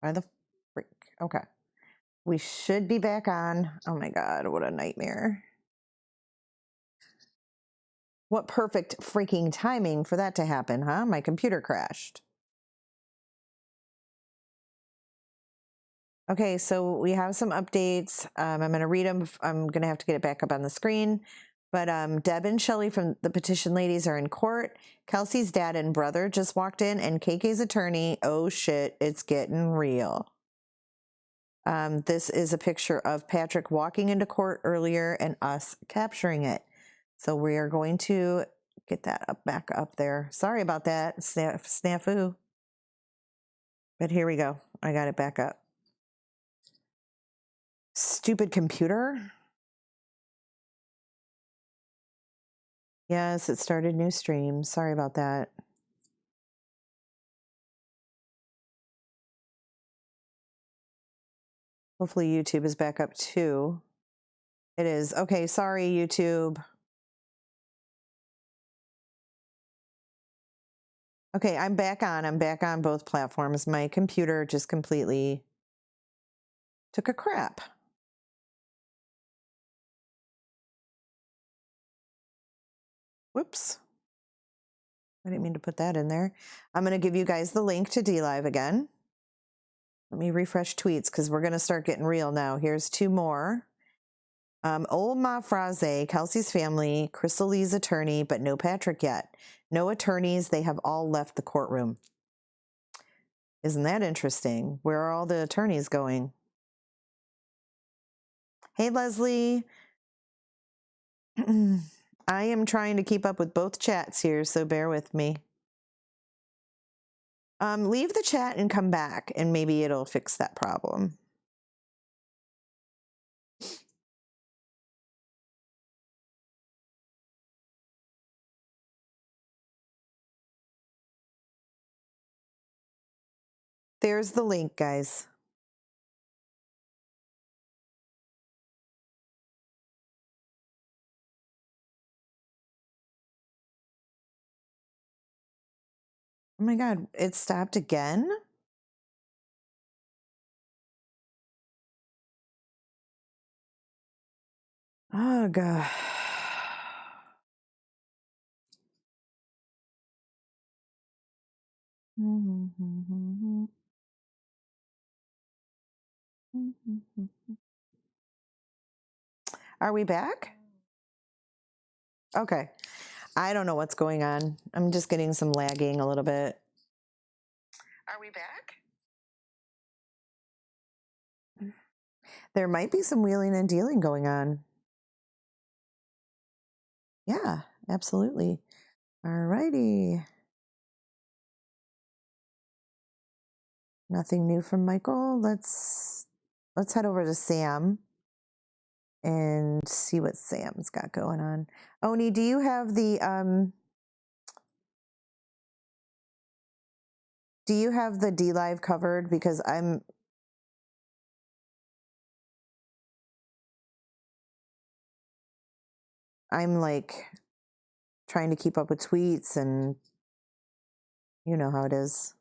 Why the freak? Okay. We should be back on. Oh my God, what a nightmare. What perfect freaking timing for that to happen, huh? My computer crashed. Okay, so we have some updates. I'm going to read them. I'm going to have to get it back up on the screen. But Deb and Shelley from the petition ladies are in court. Kelsey's dad and brother just walked in, and KK's attorney, oh shit, it's getting real. This is a picture of Patrick walking into court earlier and us capturing it. So we are going to get that back up there. Sorry about that, snafu. But here we go. I got it back up. Stupid computer. Yes, it started new stream. Sorry about that. Hopefully YouTube is back up too. It is. Okay, sorry, YouTube. Okay, I'm back on. I'm back on both platforms. My computer just completely took a crap. Whoops. I didn't mean to put that in there. I'm going to give you guys the link to DLive again. Let me refresh tweets because we're going to start getting real now. Here's two more. Old Ma Frazee, Kelsey's family, Crystal Lee's attorney, but no Patrick yet. No attorneys. They have all left the courtroom. Isn't that interesting? Where are all the attorneys going? Hey, Leslie. I am trying to keep up with both chats here, so bear with me. Leave the chat and come back, and maybe it'll fix that problem. There's the link, guys. Oh my God, it stopped again? Oh God. Are we back? Okay. I don't know what's going on. I'm just getting some lagging a little bit. Are we back? There might be some wheeling and dealing going on. Yeah, absolutely. All righty. Nothing new from Michael. Let's head over to Sam and see what Sam's got going on. Oni, do you have the DLive covered? Because I'm like trying to keep up with tweets, and you know how it is.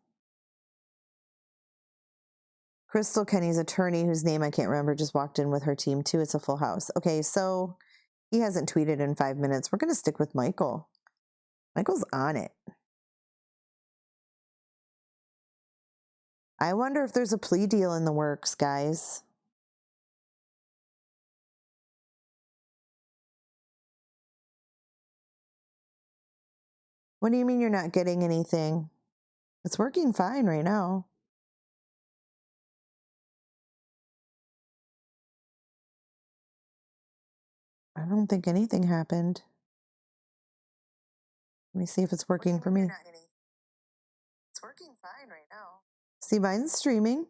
Crystal, Kenny's attorney, whose name I can't remember, just walked in with her team too. It's a full house. Okay, so he hasn't tweeted in 5 minutes. We're going to stick with Michael. Michael's on it. I wonder if there's a plea deal in the works, guys. What do you mean you're not getting anything? It's working fine right now. I don't think anything happened. Let me see if it's working for me. It's working fine right now. See, mine's streaming.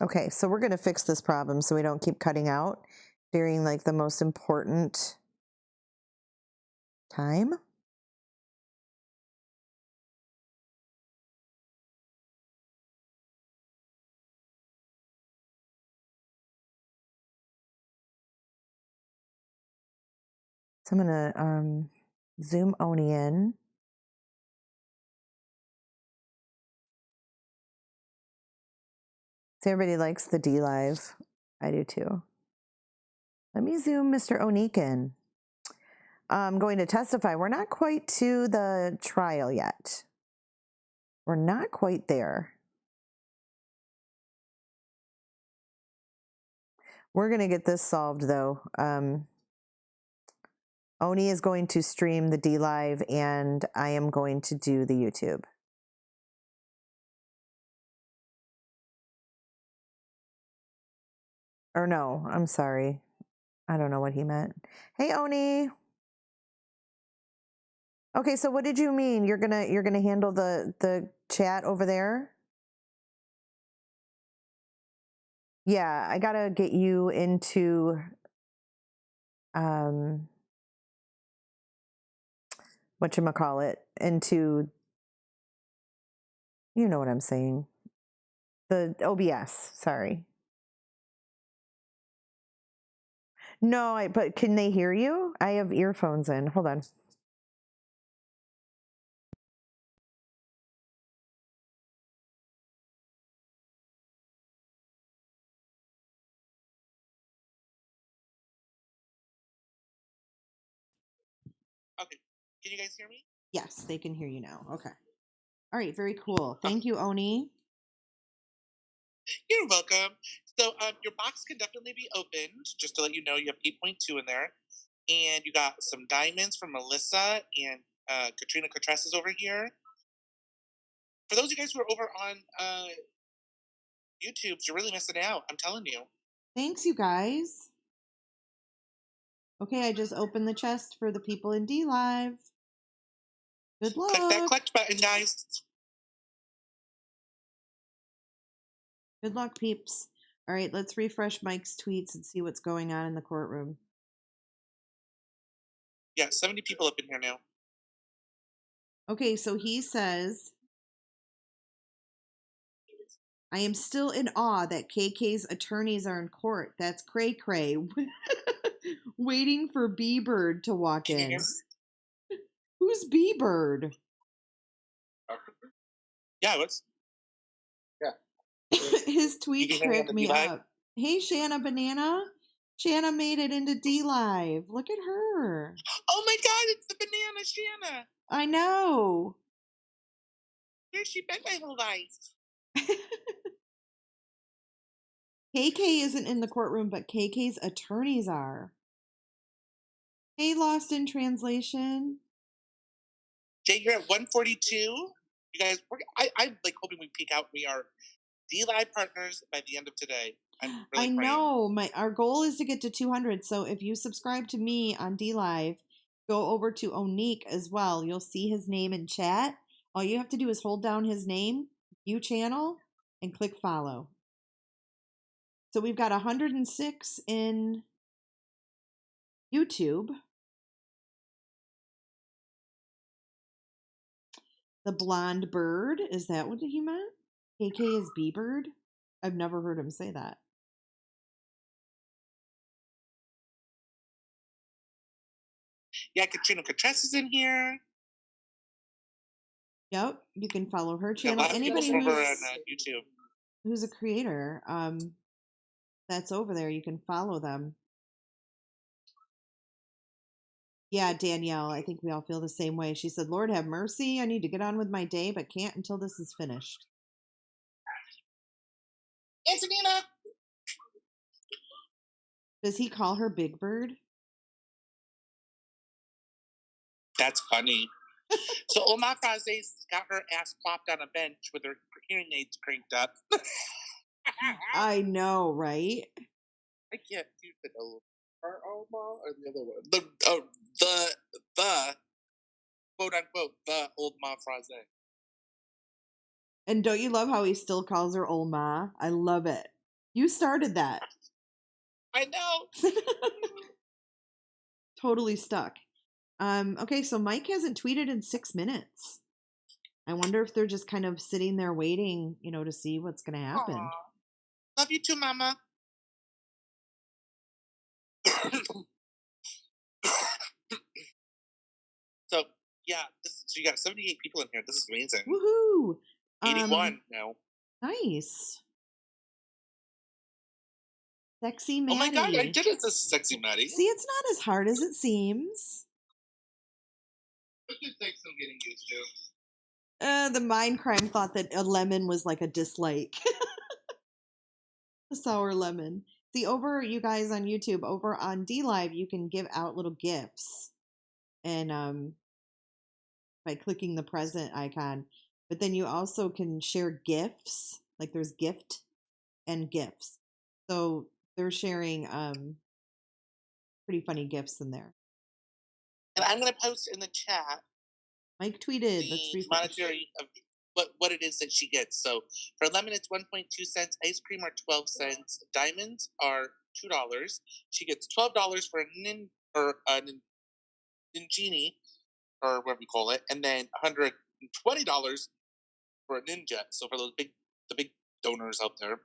Okay, so we're going to fix this problem so we don't keep cutting out during like the most important time. So I'm going to zoom Oni in. So everybody likes the D Live. I do too. Let me zoom Mr. Onik in. I'm going to testify. We're not quite to the trial yet. We're not quite there. We're going to get this solved, though. Oni is going to stream the D Live, and I am going to do the YouTube. Or no, I'm sorry. I don't know what he meant. Hey, Oni. Okay, so what did you mean? You're gonna handle the chat over there? Yeah, I gotta get you into whatchamacallit, into, you know what I'm saying. The OBS, sorry. No, but can they hear you? I have earphones in. Hold on. Okay. Can you guys hear me? Yes, they can hear you now. Okay. All right, very cool. Thank you, Oni. You're welcome. So your box can definitely be opened. Just to let you know, you have 8.2 in there. And you got some diamonds from Melissa, and Katrina Cotress is over here. For those of you guys who are over on YouTube, you're really missing out. I'm telling you. Thanks, you guys. Okay, I just opened the chest for the people in D Live. Good luck. Click that collect button, guys. Good luck, peeps. All right, let's refresh Mike's tweets and see what's going on in the courtroom. Yeah, 70 people up in here now. Okay, so he says, I am still in awe that KK's attorneys are in court. That's cray cray. Waiting for B-Bird to walk in. Who's B-Bird? Yeah, what's... Yeah. His tweets crack me up. Hey, Shanna Banana. Shanna made it into D Live. Look at her. Oh my God, it's the banana Shanna. I know. Where's she been my whole life? KK isn't in the courtroom, but KK's attorneys are. Hey, Lost in Translation. Jay, you're at 142. You guys, I'm like hoping we peak out. We are D Live partners by the end of today. I'm really I know. Our goal is to get to 200. So if you subscribe to me on D Live, go over to Onik as well. You'll see his name in chat. All you have to do is hold down his name, view channel, and click follow. So we've got 106 in YouTube. The blonde bird, is that what he meant? KK is B-Bird? I've never heard him say that. Yeah, Katrina Cotress is in here. Yep, you can follow her channel. Anybody who's over on YouTube, who's a creator, that's over there, you can follow them. Yeah, Danielle, I think we all feel the same way. She said, Lord have mercy, I need to get on with my day, but can't until this is finished. Antonina! Does he call her Big Bird? That's funny. So Oma Frazee's got her ass plopped on a bench with her hearing aids cranked up. I know, right? I can't do the Oma or the other one. The quote unquote the old Ma Frazee. And don't you love how he still calls her old Ma? I love it. You started that. I know. Totally stuck. Okay, so Mike hasn't tweeted in 6 minutes. I wonder if they're just kind of sitting there waiting, you know, to see what's going to happen. Aww. Love you too, Mama. Yeah, so you got 78 people in here. This is amazing. Woohoo! 81 now. Nice. Sexy Maddie. Oh my god, I did it, this sexy Maddie. See, it's not as hard as it seems. What do you think I'm getting used to? The mind crime thought that a lemon was like a dislike. A sour lemon. See, over, you guys on YouTube, over on DLive, you can give out little gifts. And by clicking the present icon. But then you also can share gifts. Like there's gift and gifts. So they're sharing pretty funny gifts in there. And I'm going to post in the chat Mike tweeted. Let's the monetary of what it is that she gets. So for lemon, it's 1.2 cents. Ice cream are 12 cents. Diamonds are $2. She gets $12 for a Ninjini, or whatever you call it, and then $120 for a Ninja. So for the big donors out there.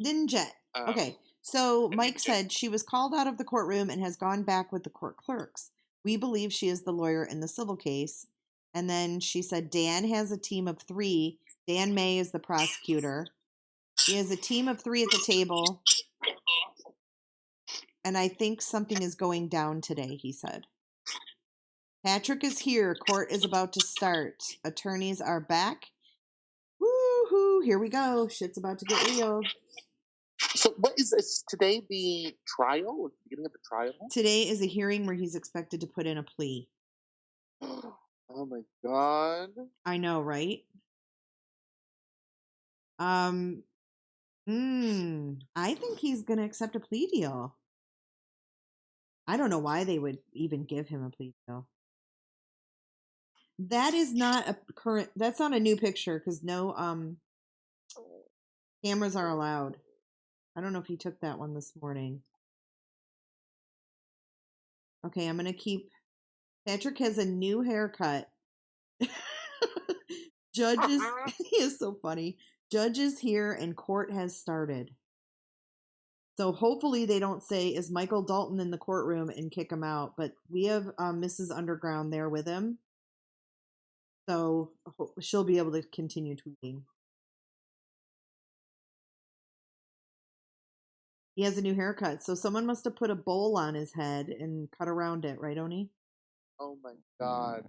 Ninja. Okay. So Mike said she was called out of the courtroom and has gone back with the court clerks. We believe she is the lawyer in the civil case. And then she said Dan has a team of 3. Dan May is the prosecutor. He has a team of 3 at the table. And I think something is going down today, he said. Patrick is here. Court is about to start. Attorneys are back. Woohoo! Here we go. Shit's about to get real. So what is this? Today the trial? The beginning of the trial? Today is a hearing where he's expected to put in a plea. Oh my god. I know, right? I think he's going to accept a plea deal. I don't know why they would even give him a plea deal. That is not a current, that's not a new picture because no cameras are allowed. I don't know if he took that one this morning. Okay, I'm going to keep, Patrick has a new haircut. Judges, he is so funny. Judge is here and court has started. So hopefully they don't say, is Michael Dalton in the courtroom, and kick him out. But we have Mrs. Underground there with him. So she'll be able to continue tweeting. He has a new haircut. So someone must have put a bowl on his head and cut around it. Right, Oni? Oh my god.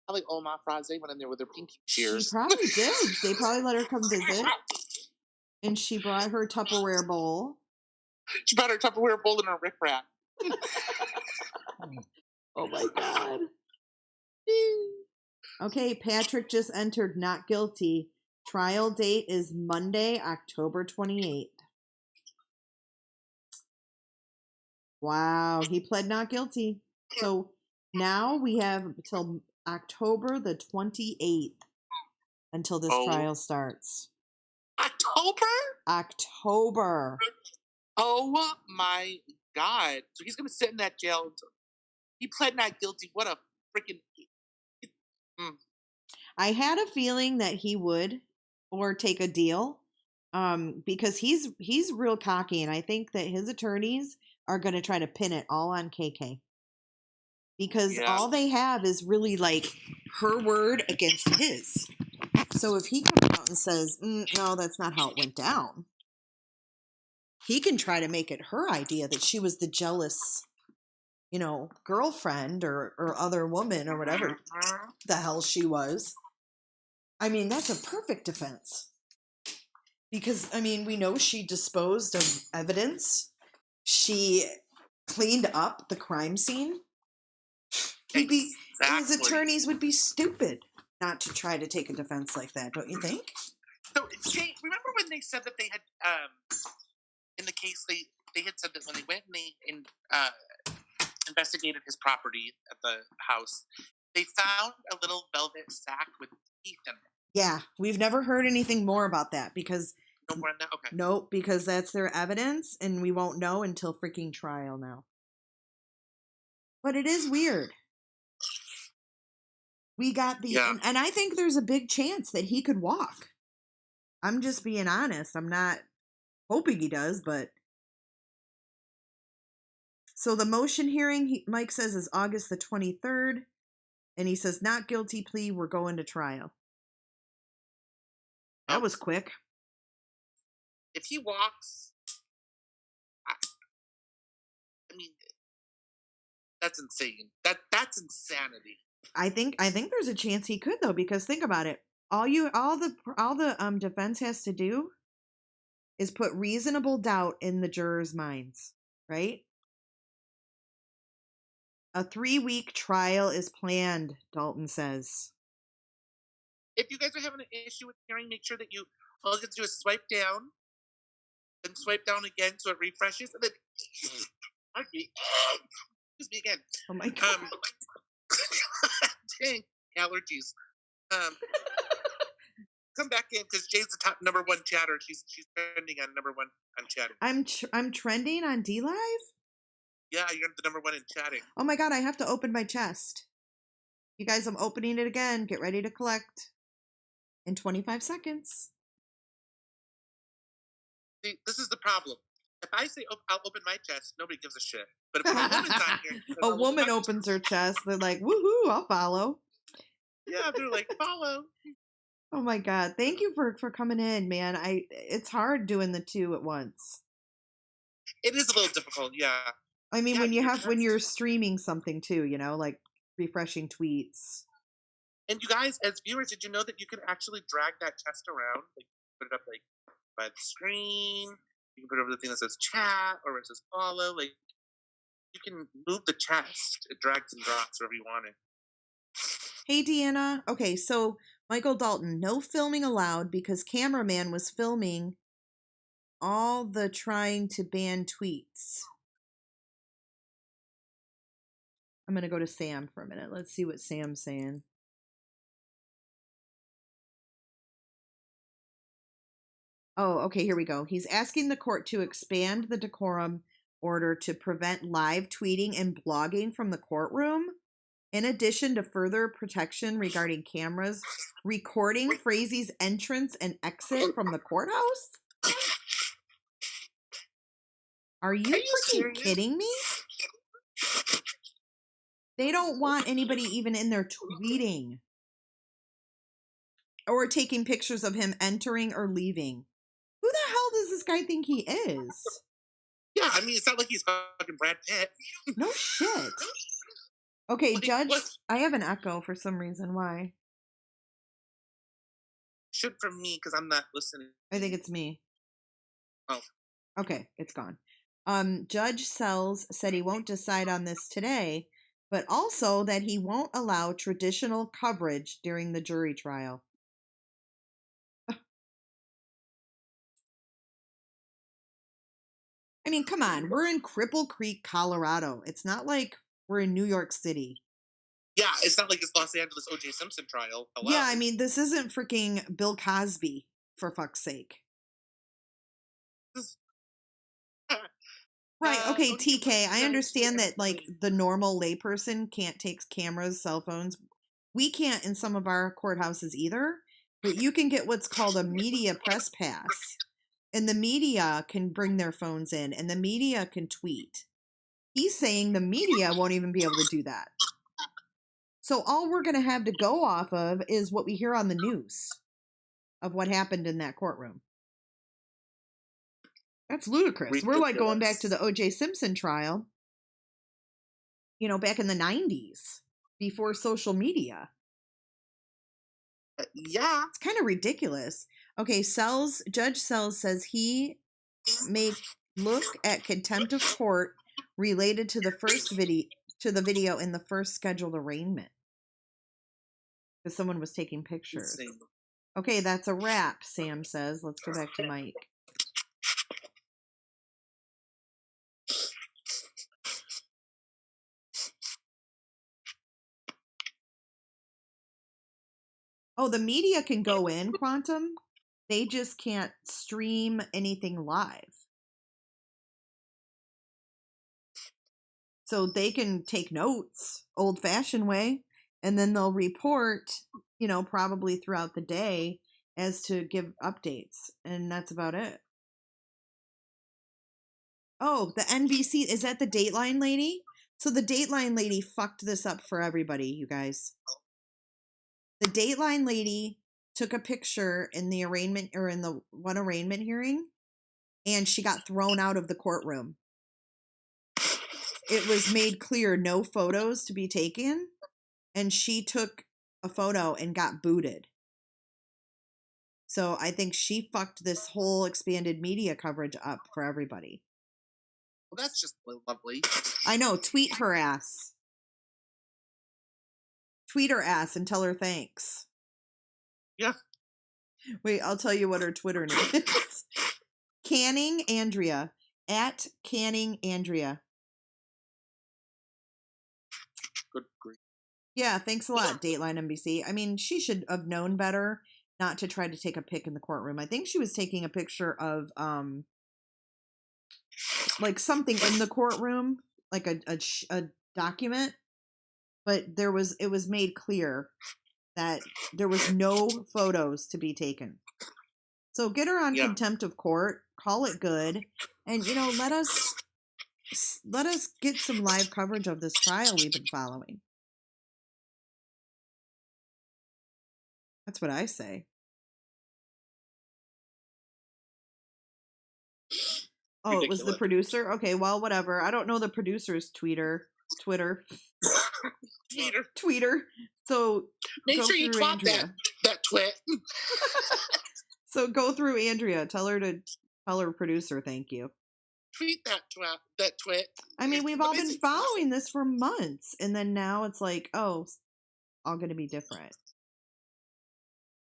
Probably Oma Frazee went in there with her pinky shears. She probably did. They probably let her come visit. And she brought her Tupperware bowl. She brought her Tupperware bowl and her riprap. Oh my god. Okay, Patrick just entered not guilty. Trial date is Monday, October 28th. Wow, he pled not guilty. So now we have until October the 28th until this trial starts. October. Oh my god. So he's going to sit in that jail. He pled not guilty. What a freaking... I had a feeling that he would, or take a deal, because he's real cocky, and I think that his attorneys are going to try to pin it all on KK. Because all they have is really like her word against his. So if he comes out and says, no, that's not how it went down, he can try to make it her idea that she was the jealous, girlfriend or other woman or whatever the hell she was. I mean, that's a perfect defense. Because, we know she disposed of evidence. She cleaned up the crime scene. His attorneys would be stupid not to try to take a defense like that, don't you think? So, Jay, remember when they said that they had, in the case, they had said that when they went and they investigated his property at the house, they found a little velvet sack with teeth in it. Yeah, we've never heard anything more about that because... No more on that? Okay. Nope, because that's their evidence, and we won't know until freaking trial now. But it is weird. We got the... Yeah. And I think there's a big chance that he could walk. I'm just being honest. I'm not hoping he does, but... So the motion hearing, Mike says, is August the 23rd. And he says, not guilty plea. We're going to trial. That was quick. If he walks, I mean, that's insane. That's insanity. I think there's a chance he could though, because think about it. All the defense has to do is put reasonable doubt in the jurors' minds, right? A 3-week trial is planned, Dalton says. If you guys are having an issue with hearing, make sure that all you have to do is swipe down, then swipe down again so it refreshes, and then excuse me again. Oh my god. Dang, allergies. Come back in because Jay's the top number one chatter. She's trending on number one on chatting. I'm trending on DLive? Yeah, you're the number one in chatting. Oh my god, I have to open my chest. You guys, I'm opening it again. Get ready to collect in 25 seconds. See, this is the problem. If I say I'll open my chest, nobody gives a shit. But if a woman's on here, a woman opens her chest, they're like, woohoo, I'll follow. Yeah, they're like, follow. Oh my god, thank you for coming in, man. It's hard doing the two at once. It is a little difficult, yeah. I mean, when you're streaming something too, like refreshing tweets. And you guys, as viewers, did you know that you can actually drag that chest around? Like, put it up like by the screen. You can put it over the thing that says chat or it says follow. Like, you can move the chest. It drags and drops wherever you want it. Hey, Deanna. Okay, so Michael Dalton, no filming allowed because cameraman was filming all the trying to ban tweets. I'm going to go to Sam for a minute. Let's see what Sam's saying. Oh, okay, here we go. He's asking the court to expand the decorum order to prevent live tweeting and blogging from the courtroom, in addition to further protection regarding cameras recording Frazee's entrance and exit from the courthouse. Are you freaking kidding me? They don't want anybody even in there tweeting or taking pictures of him entering or leaving. Who the hell does this guy think he is? Yeah, I mean, it's not like he's fucking Brad Pitt. No shit. Okay, like, Judge, I have an echo for some reason. Why? Should from me, because I'm not listening. I think it's me. Oh. Okay, it's gone. Judge Sells said he won't decide on this today, but also that he won't allow traditional coverage during the jury trial. I mean, come on. We're in Cripple Creek, Colorado. It's not like we're in New York City. Yeah, it's not like it's Los Angeles O.J. Simpson trial. Hello. Yeah, I mean, this isn't freaking Bill Cosby, for fuck's sake. Right, okay, TK, I understand that, like, the normal layperson can't take cameras, cell phones. We can't in some of our courthouses either, but you can get what's called a media press pass. And the media can bring their phones in, and the media can tweet. He's saying the media won't even be able to do that. So all we're going to have to go off of is what we hear on the news of what happened in that courtroom. That's ludicrous. Ridiculous. We're like going back to the O.J. Simpson trial, back in the 90s, before social media. Yeah. It's kind of ridiculous. Okay, Judge Sells says he may look at contempt of court related to the video in the first scheduled arraignment. Because someone was taking pictures. Insane. Okay, that's a wrap, Sam says. Let's go back to Mike. Oh, the media can go in, Quantum. They just can't stream anything live. So they can take notes, old-fashioned way, and then they'll report, probably throughout the day as to give updates. And that's about it. Oh, the NBC, is that the Dateline lady? So the Dateline lady fucked this up for everybody, you guys. The Dateline lady took a picture in the arraignment or in the one arraignment hearing, and she got thrown out of the courtroom. It was made clear no photos to be taken, and she took a photo and got booted. So I think she fucked this whole expanded media coverage up for everybody. Well, that's just lovely. I know. Tweet her ass. Tweet her ass and tell her thanks. Yeah. Wait, I'll tell you what her Twitter name is. Canning Andrea. At Canning Andrea. Good grief. Yeah, thanks a lot, Dateline NBC. I mean, she should have known better not to try to take a pic in the courtroom. I think she was taking a picture of like something in the courtroom, like a document, but it was made clear that there was no photos to be taken. So get her on contempt of court, call it good, and let us get some live coverage of this trial we've been following. That's what I say. Oh, ridiculous. It was the producer? Okay, well, whatever. I don't know the producer's Twitter. So make sure you twat that twit. So go through Andrea. Tell her producer thank you. Tweet that twit. I mean, we've all been following this for months, and then now it's like, oh, all going to be different.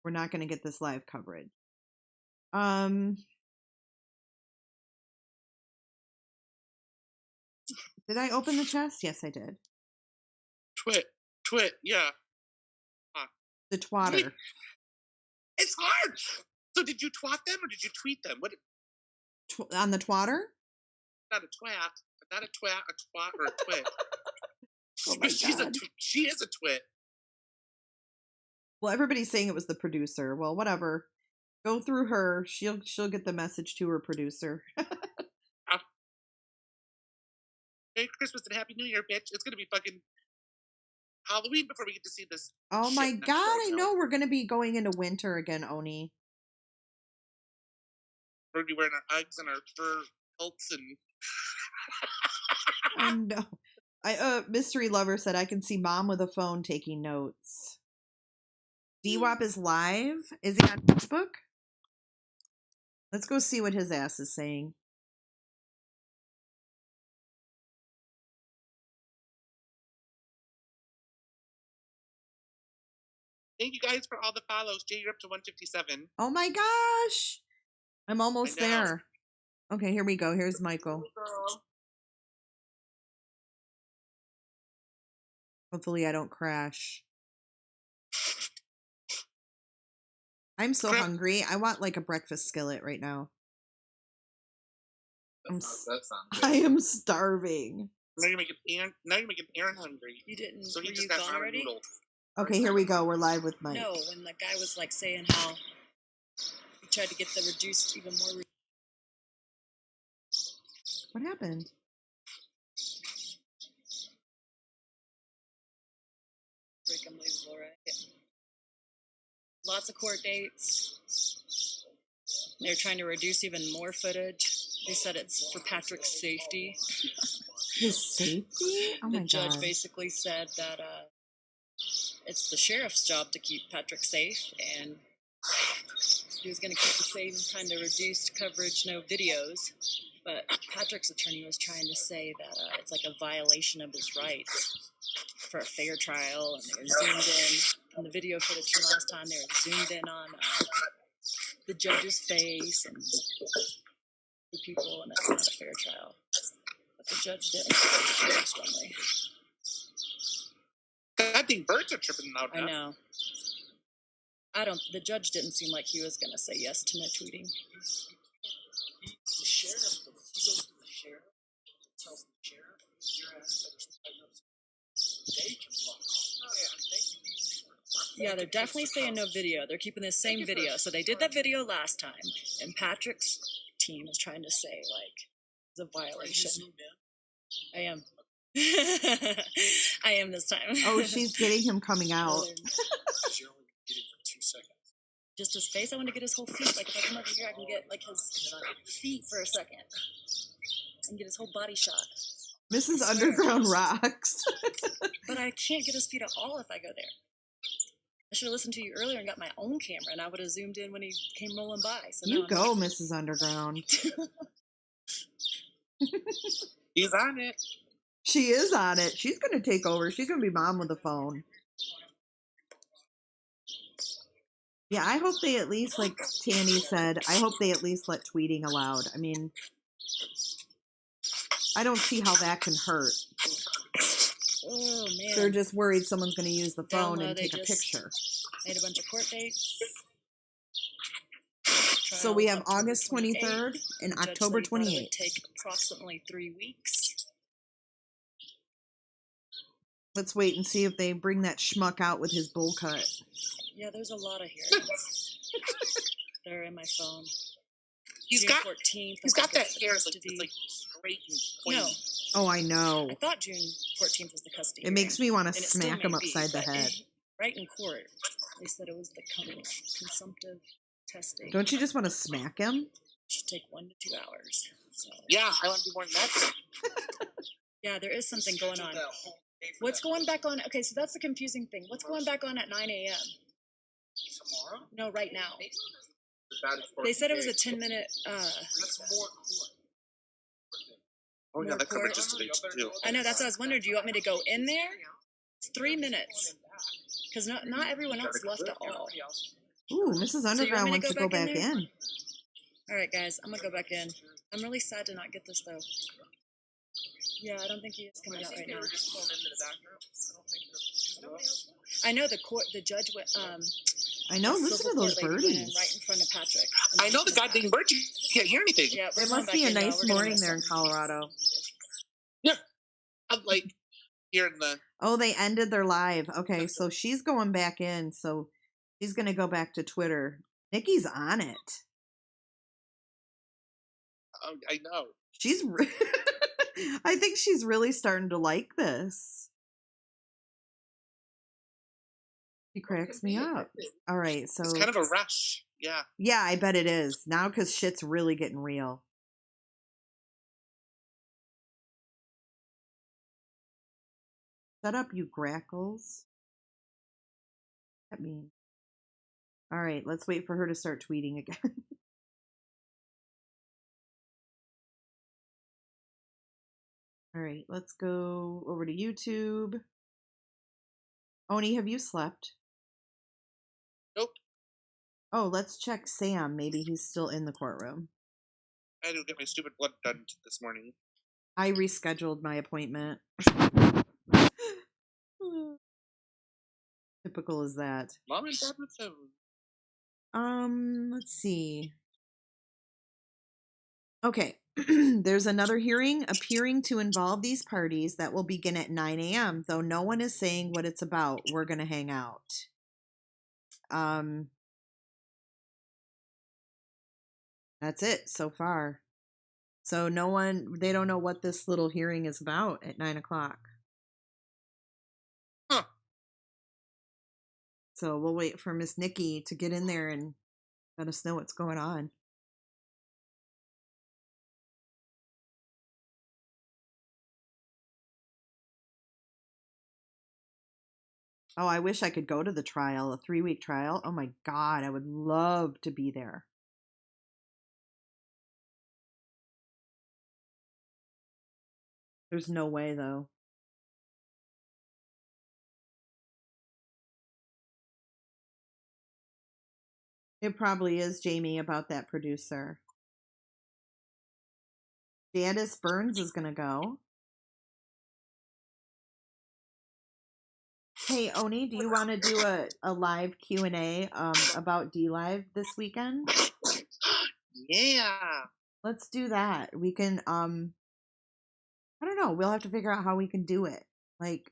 We're not going to get this live coverage. Did I open the chest? Yes, I did. Twit, yeah. The twatter. It's hard. So did you twat them or did you tweet them? What? On the twatter? Not a twat, a twat, or a twit. Oh my God. She is a twit. Well, everybody's saying it was the producer. Well, whatever. Go through her. She'll get the message to her producer. Merry Christmas and Happy New Year, bitch. It's gonna be fucking Halloween before we get to see this. Oh my God, I know we're gonna be going into winter again, Oni. We're gonna be wearing our Uggs and our fur coats and I know. Mystery Lover said I can see Mom with a phone taking notes. DWAP is live. Is he on Facebook? Let's go see what his ass is saying. Thank you guys for all the follows. Jay, you're up to 157. Oh my gosh. I'm almost there. Okay, here we go. Here's Michael. Hopefully I don't crash. I'm so hungry. I want like a breakfast skillet right now. I am starving. Now you're making Aaron hungry. You didn't. So he were just you got gone already? noodles. Okay, here we go. We're live with Mike. No, when the guy was like saying how he tried to get the reduced even more. What happened? Freaking unbelievable, right? Lots of court dates. They're trying to reduce even more footage. They said it's for Patrick's safety. His safety? Oh my God. The judge basically said that it's the sheriff's job to keep Patrick safe, and he was going to keep the same kind of reduced coverage, no videos. But Patrick's attorney was trying to say that it's like a violation of his rights for a fair trial, and they were zoomed in on the video footage from last time. They were zoomed in on the judge's face and the people, and it's not a fair trial. But the judge didn't very strongly. I think birds are tripping out now. I know. The judge didn't seem like he was going to say yes to no tweeting. The sheriff, he goes to the sheriff, tells the sheriff, your ass they can block. Yeah, they're definitely saying no video. They're keeping the same video. So they did that video last time, and Patrick's team is trying to say, like, it's a violation. I am. I am this time. Oh, she's getting him coming out. Earlier. Because you're only gonna get him for 2 seconds. Just his face. I want to get his whole feet. Like if I come over here, I can get like his feet for a second and get his whole body shot. Mrs. I swear. Underground rocks. But I can't get his feet at all if I go there. I should have listened to you earlier and got my own camera, and I would have zoomed in when he came rolling by. So You now go, Mrs. Underground. He's on it. She is on it. She's going to take over. She's going to be mom with the phone. Yeah, I hope they at least, like Tanny said, I hope they at least let tweeting allowed. I mean, I don't see how that can hurt. Oh man! They're just worried someone's going to use the phone Download, and they take a just picture. Made a bunch of court dates. So we have Trials August October 23rd and Judge October said he thought it 28th. would take approximately 3 weeks. Let's wait and see if they bring that schmuck out with his bowl cut. Yeah, there's a lot of hearings. They're in my phone. He's June got 14th. he's I got think that is the hair like custody. it's like straight and No, pointy. Oh, I know. I thought June 14th was the custody. It makes me want to and it still smack him may be, upside the but head. Right in court, they said it was the consumptive testing. Don't you just want to smack him? Should take 1 to 2 hours. So Yeah, I want to do more than that. yeah, there is something going on. What's going back on? Okay, so that's the confusing thing. What's going back on at 9 a.m.? Tomorrow? No, right now. That is They said it was a 10-minute. That's more court. Oh yeah, more that covered court. just today too. I know, that's what I was wondering. Do you want me to go in there? It's 3 minutes. Because not everyone else left at all. Ooh, Mrs. Underground me to wants to go go back back in there? in. All right, guys, I'm going to go back in. I'm really sad to not get this, though. Yeah, I don't think he is coming out right now. I know the judge went. I know, the listen civil to those court lady went in birdies. right in front of Patrick. I know the goddamn bird. You can't hear anything. Yeah, we're It going must back be a in now. nice We're gonna morning miss there in them. Colorado. Yeah, I'm like hearing the. Oh, they ended their live. Okay, so she's going back in. So she's going to go back to Twitter. Nikki's on it. Oh, I know. She's. I think she's really starting to like this. She cracks me up. All right, so It's kind of a rush. Yeah. yeah, I bet it is now because shit's really getting real. Shut up, you grackles. That means. All right, let's wait for her to start tweeting again. All right, let's go over to YouTube. Oni, have you slept? Nope. Oh, let's check Sam. Maybe he's still in the courtroom. I had to get my stupid blood done this morning. I rescheduled my appointment. Typical as that. Mom and Dad with them. Let's see. Okay. There's another hearing appearing to involve these parties that will begin at 9 a.m., though no one is saying what it's about. We're going to hang out. That's it so far. So they don't know what this little hearing is about at 9 o'clock. Huh. So we'll wait for Miss Nikki to get in there and let us know what's going on. Oh, I wish I could go to the trial, a 3-week trial. Oh my God, I would love to be there. There's no way, though. It probably is, Jamie, about that producer. Janice Burns is going to go. Hey, Oni, do you want to do a live Q&A about D-Live this weekend? Yeah. Let's do that. We can, I don't know. We'll have to figure out how we can do it. Like,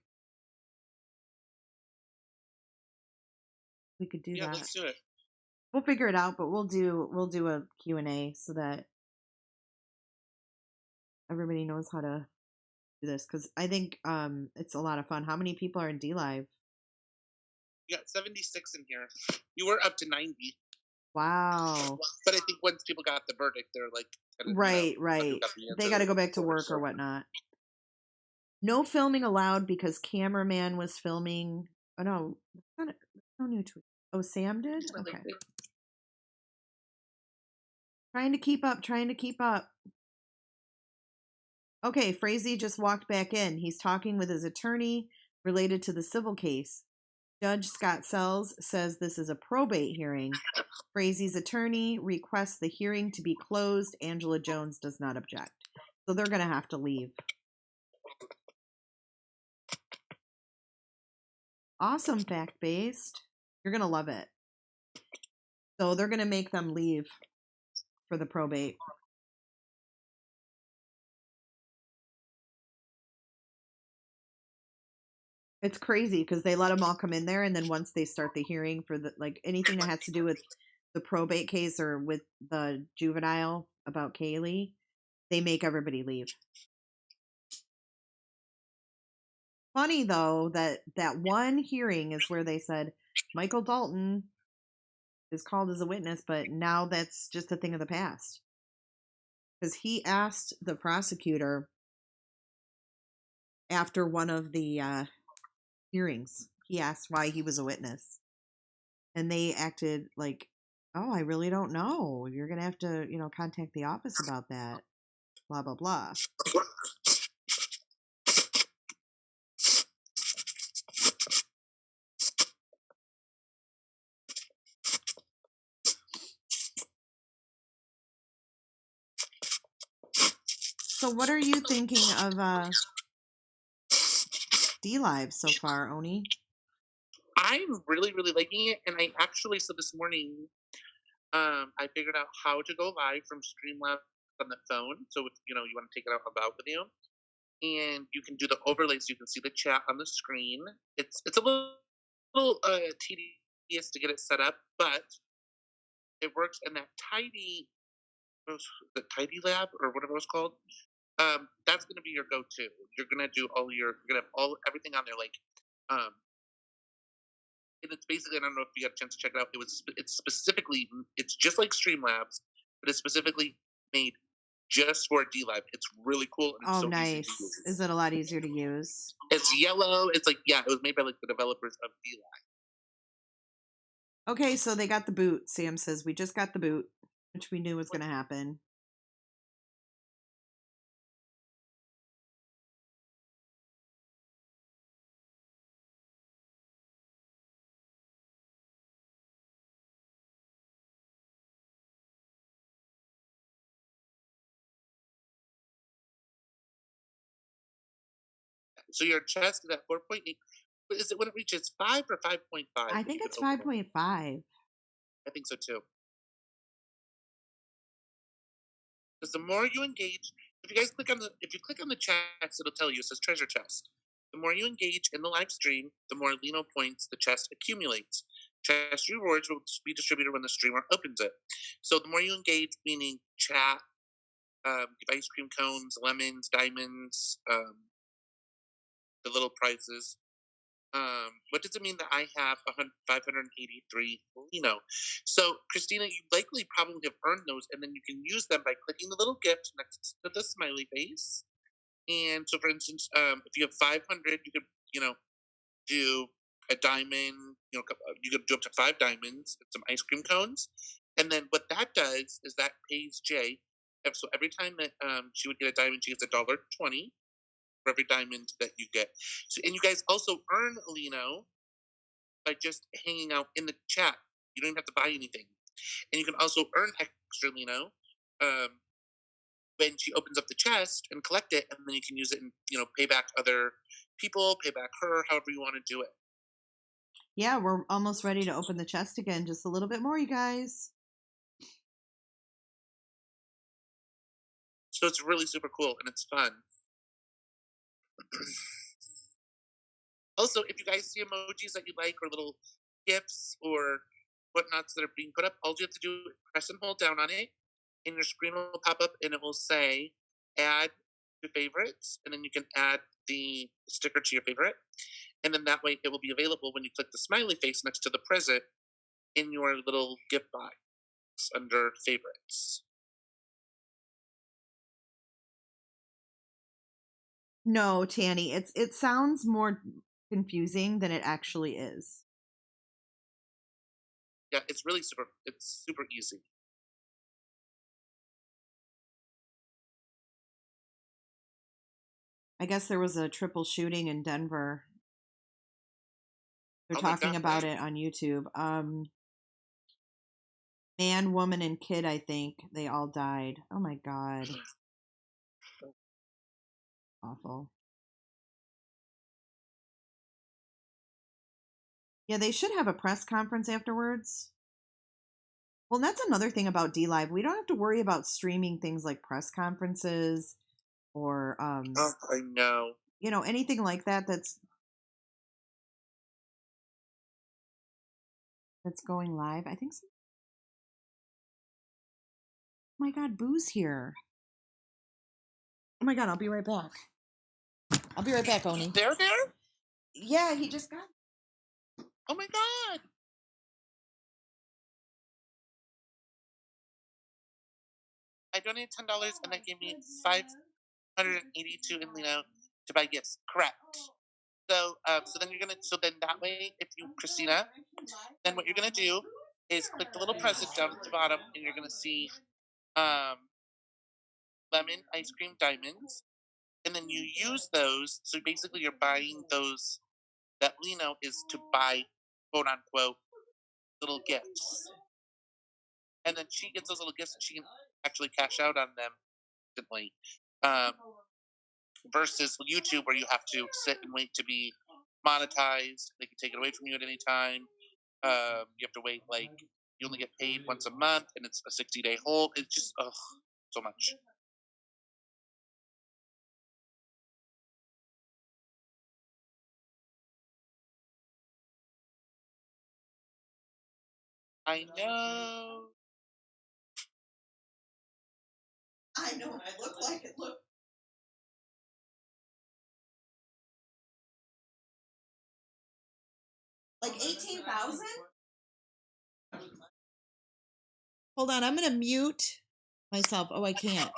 we could do Yeah, that. let's do it. We'll figure it out, but we'll do a Q&A so that everybody knows how to do this because I think it's a lot of fun. How many people are in D Live? You got 76 in here. You were up to 90. Wow. But I think once people got the verdict, they're like, Right. They got to go back to work or whatnot. No filming allowed because cameraman was filming. Oh no, no new tweet. Oh, Sam did. Okay. Trying to keep up. Okay, Frazee just walked back in. He's talking with his attorney related to the civil case. Judge Scott Sells says this is a probate hearing. Frazee's attorney requests the hearing to be closed. Angela Jones does not object. So they're going to have to leave. Awesome, fact-based. You're going to love it. So they're going to make them leave for the probate. It's crazy because they let them all come in there, and then once they start the hearing for the anything that has to do with the probate case or with the juvenile about Kaylee, they make everybody leave. Funny though that one hearing is where they said Michael Dalton is called as a witness, but now that's just a thing of the past because he asked the prosecutor after one of the hearings. He asked why he was a witness, and they acted like, "Oh, I really don't know. You're gonna have to, contact the office about that." Blah blah blah. So, what are you thinking of D Live so far, Oni? I'm really, really liking it, and I actually so this morning, I figured out how to go live from Streamlabs on the phone. So if you want to take it out about with you, and you can do the overlays, you can see the chat on the screen. It's a little tedious to get it set up, but it works. And that the Tidy Lab or whatever it was called, that's going to be your go-to. You're going to do you're going to have everything on there, and it's basically, I don't know if you got a chance to check it out. It's just like Streamlabs, but it's specifically made just for D Live. It's really cool. And it's so nice. Easy to use. Is it a lot easier to use? It's yellow. It's it was made by the developers of D Live. Okay, so they got the boot. Sam says we just got the boot, which we knew was going to happen. So your chest is at 4.8. Is it when it reaches 5 or 5.5? I think it's 5.5. I think so too. Because the more you engage, if you click on the chest, it'll tell you, it says treasure chest. The more you engage in the live stream, the more Lino points the chest accumulates. Chest rewards will be distributed when the streamer opens it. So the more you engage, meaning chat, give ice cream cones, lemons, diamonds, the little prizes. What does it mean that I have 583 Lino? So, Christina, you likely probably have earned those, and then you can use them by clicking the little gift next to the smiley face. And so, for instance, if you have 500, you could, do a diamond. You could do up to 5 diamonds and some ice cream cones. And then what that does is that pays Jay. So every time that she would get a diamond, she gets $1.20 for every diamond that you get. So, and you guys also earn Lino by just hanging out in the chat. You don't even have to buy anything. And you can also earn extra Lino when she opens up the chest and collect it, and then you can use it and pay back other people, pay back her, however you want to do it. Yeah, we're almost ready to open the chest again. Just a little bit more, you guys. So it's really super cool and it's fun. Also, if you guys see emojis that you like or little gifs or whatnots that are being put up, all you have to do is press and hold down on it, and your screen will pop up and it will say add to favorites, and then you can add the sticker to your favorite. And then that way it will be available when you click the smiley face next to the present in your little gift box under favorites. No, Tanny, it sounds more confusing than it actually is. Yeah, it's super easy. I guess there was a triple shooting in Denver. They're Oh my talking God, about right. it on YouTube. Man, woman, and kid, I think they all died. Oh my God. Awful. Yeah, they should have a press conference afterwards. Well, that's another thing about DLive. We don't have to worry about streaming things like press conferences or Oh, I know. anything like that that's going live. I think so. Oh my God, Boo's here. Oh my God, I'll be right back. I'll be right back, Oni. They're there? Yeah, he just got. Oh my God. I donated $10 and that gave me $582 in to buy gifts. Correct. So then that way, if you, Christina, then what you're gonna do is click the little present down at the bottom, and you're gonna see lemon ice cream diamonds, and then you use those. So basically, you're buying those. That Lino is to buy, quote unquote, little gifts, and then she gets those little gifts, and she can actually cash out on them instantly. Versus YouTube, where you have to sit and wait to be monetized. They can take it away from you at any time. You have to wait, like, you only get paid once a month, and it's a 60-day hold. It's just, so much. I know. I know, and I look like it. Look. Like 18,000? Hold on, I'm going to mute myself. Oh, I can't.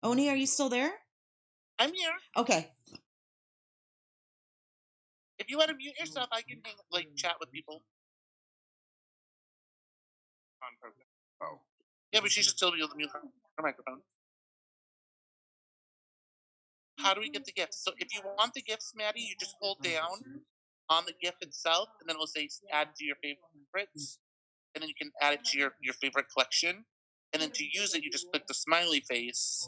Oni, are you still there? I'm here. Okay. If you want to mute yourself, I can chat with people. Oh. Yeah, but she should still be able to mute her microphone. How do we get the gifts? So if you want the gifts, Maddie, you just hold down on the gift itself, and then it'll say add to your favorites, and then you can add it to your favorite collection. And then to use it, you just click the smiley face,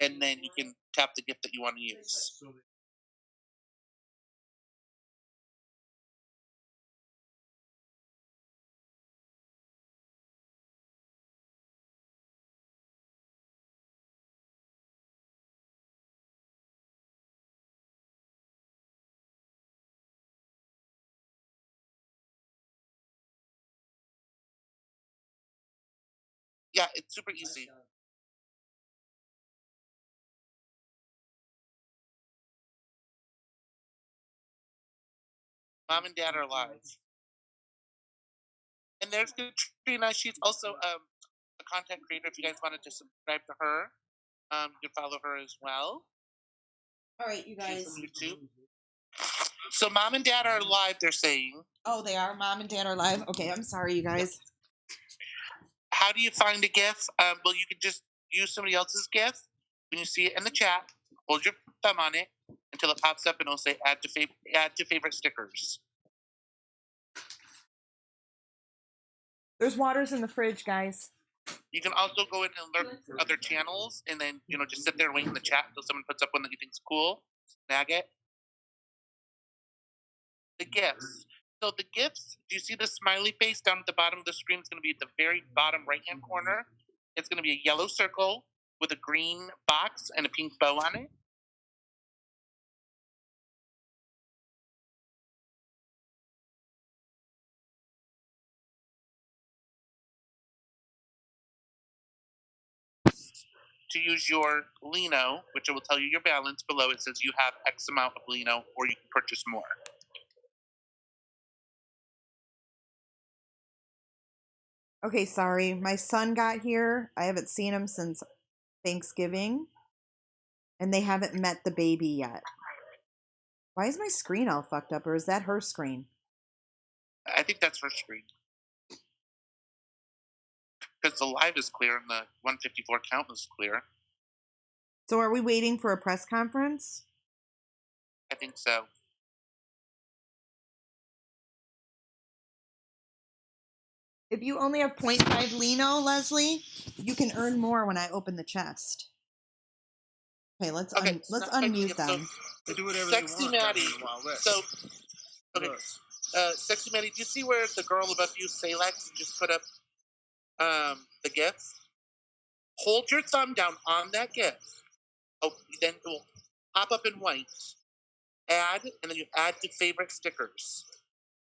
and then you can tap the gift that you want to use. Yeah, it's super easy. Mom and Dad are live. And there's Katrina. She's also a content creator. If you guys wanted to subscribe to her, you can follow her as well. All right, you guys. She's from YouTube. So Mom and Dad are live, they're saying. Oh, they are? Mom and Dad are live? Okay, I'm sorry, you guys. How do you find a GIF? Well, you can just use somebody else's GIF. When you see it in the chat, hold your thumb on it until it pops up, and it'll say add to favorite stickers. There's waters in the fridge, guys. You can also go in and learn other channels, and then just sit there and wait in the chat until someone puts up one that you think's cool. Snag it. The GIFs. So the GIFs, do you see the smiley face down at the bottom of the screen? It's going to be at the very bottom right-hand corner. It's going to be a yellow circle with a green box and a pink bow on it. to use your Lino, which will tell you your balance. Below it says you have X amount of Lino, or you can purchase more. Okay, sorry. My son got here. I haven't seen him since Thanksgiving, and they haven't met the baby yet. Why is my screen all fucked up, or is that her screen? I think that's her screen. Because the live is clear and the 154 count is clear. So are we waiting for a press conference? I think so. If you only have 0.5 Lino, Leslie, you can earn more when I open the chest. Okay, let's unmute them. They do whatever Sexy they want. Maddie. In the Wild West. So, okay. Look. Sexy Maddie, do you see where the girl above you, Salex, just put up the GIF? Hold your thumb down on that GIF. Oh, then it will pop up in white. Add, and then you add to favorite stickers.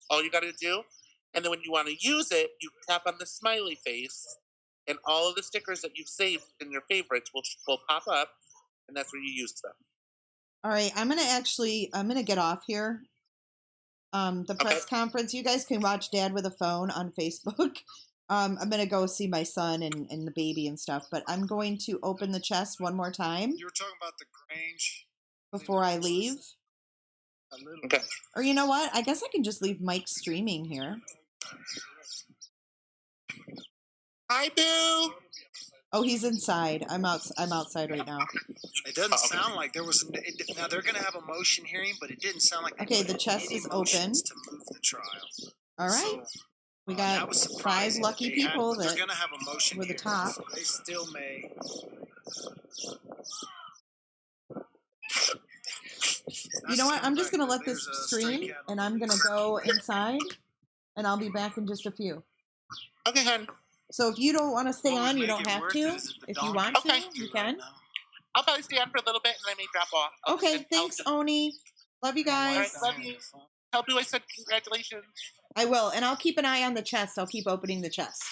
All you got to do. And then when you want to use it, you tap on the smiley face, and all of the stickers that you've saved in your favorites will pop up, and that's where you use them. All right, I'm gonna get off here. The press conference. You guys can watch Dad with a phone on Facebook. I'm gonna go see my son and the baby and stuff, but I'm going to open the chest one more time. You were talking about the Grange before I leave. A little. Okay. Or you know what? I guess I can just leave Mike streaming here. Hi, Boo. Oh, he's inside. I'm outside right now. It doesn't sound like there was. Now they're going to have a motion hearing, but it didn't sound like. Okay, the chest is open. To move the trial. All right. So, we got 5 lucky people that they're going to have a motion were the top. So they still may. You know what? I'm just going to let this stream, and I'm going to go inside, and I'll be back in just a few. Okay, hon. So if you don't want to stay on, you don't have to. If you want to, you can. I'll probably stay on for a little bit, and I may drop off. Okay, thanks, Oni. Love you guys. All right, love you. Tell Boo I said congratulations. I will, and I'll keep an eye on the chest. I'll keep opening the chest.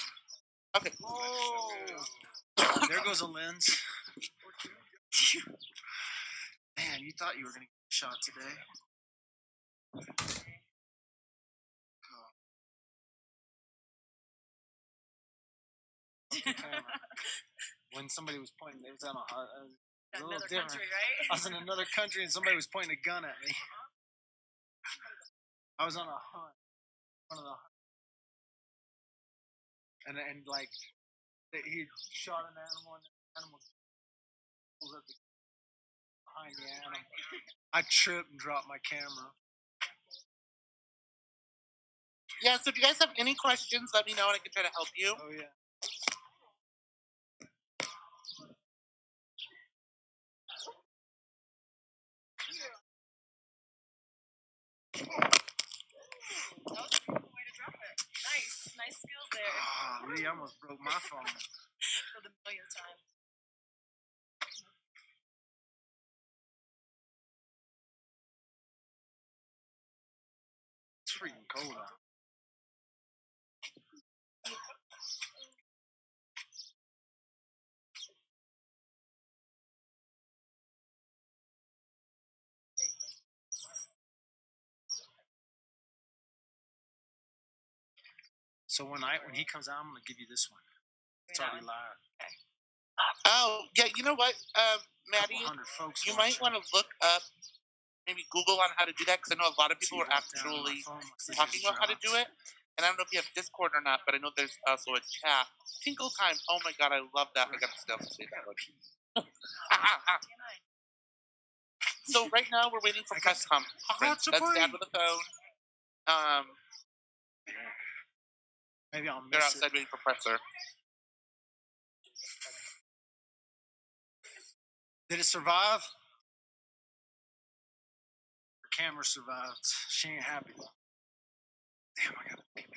Okay. Oh, there goes a lens. Man, you thought you were going to get a shot today. When somebody was pointing, it was on a little different. Country, right? I was in another country and somebody was pointing a gun at me. I was on a hunt. One of the and like he shot an animal and the animal pulls up behind the animal. I tripped and dropped my camera. Yeah, so if you guys have any questions, let me know and I can try to help you. Oh yeah. Nice skills there. Oh, Lee almost broke my phone. For the millionth time. It's freaking cold out. So when he comes out, I'm gonna give you this one. It's already live. Oh, yeah, you know what, Maddie? You might want to look up, maybe Google on how to do that, because I know a lot of people are actually talking about how to do it. And I don't know if you have Discord or not, but I know there's also a chat. Tinkle Time. Oh my god, I love that. I gotta still say that one. So right now we're waiting for press conference. That's Dad with the phone. Maybe I'll miss They're outside waiting for presser. Did it survive? Her camera survived. She ain't happy. Damn, I gotta pee.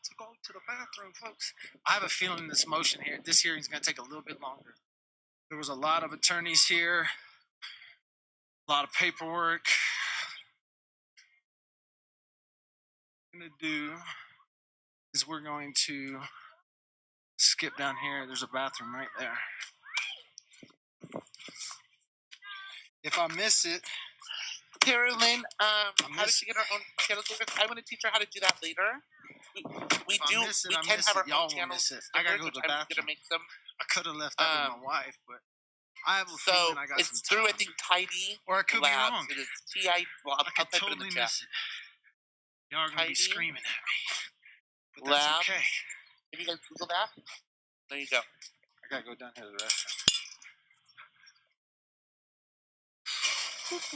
To go to the bathroom, folks. I have a feeling this hearing's gonna take a little bit longer. There was a lot of attorneys here, a lot of paperwork. What we're going to do is we're going to skip down here. There's a bathroom right there. If I miss it, Carolyn, how does she get her own channel stickers? I'm going to teach her how to do that later. We can have our own channel stickers, I gotta go to the I'm going to bathroom. make some. I could have left that with my wife, but I have a So feeling I got it's some through, time. I think, Tidy Or I could Labs. be wrong. It is T-I. Well, I I'll could type it in totally the chat. miss it. Y'all are gonna be Heidi screaming at me, but that's Lab. okay. Have you guys Google that? There you go. I gotta go down here to the restroom.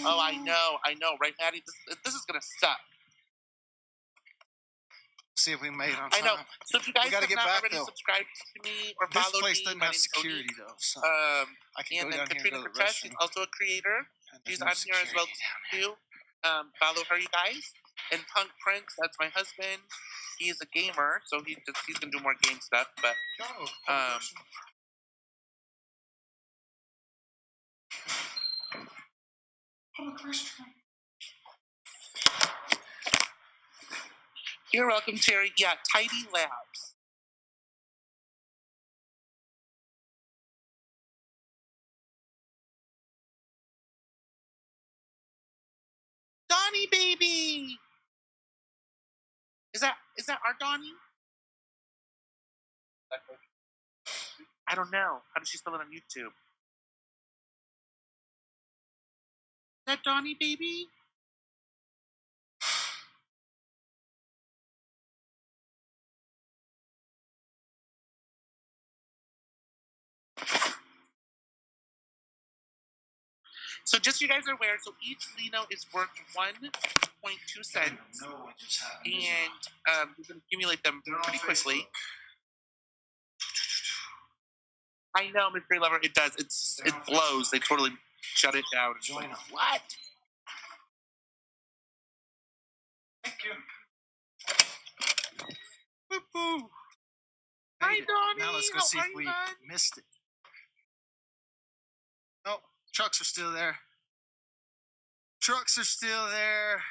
Oh, I know, right, Maddie? This is going to suck. See if we made it on I time. know. So if you guys gotta have get not back, already though. subscribed to me or This followed place me, doesn't my have name's security Odie. though, so I can And go then down here and Katrina go to the Cortez, she's restroom. also a creator. And there's She's no on here as well security down too. Follow her, you guys. And Punk Prince, that's my husband. He's a gamer, so he's gonna do more game stuff. But you're welcome, Terry. Yeah, Tidy Labs. Donnie, baby. Is that our Donnie? I don't know. How does she spell it on YouTube? Is that Donnie, baby? So just so you guys are aware, so each Lino is worth 1.2 cents. And you can accumulate them pretty quickly. I know, Mystery Lover, it does. It blows. They totally shut it down. Join them. What? Thank you. Woo-hoo. Hi, Donnie. Now let's go see if we missed it. Oh, trucks are still there. Trucks are still there.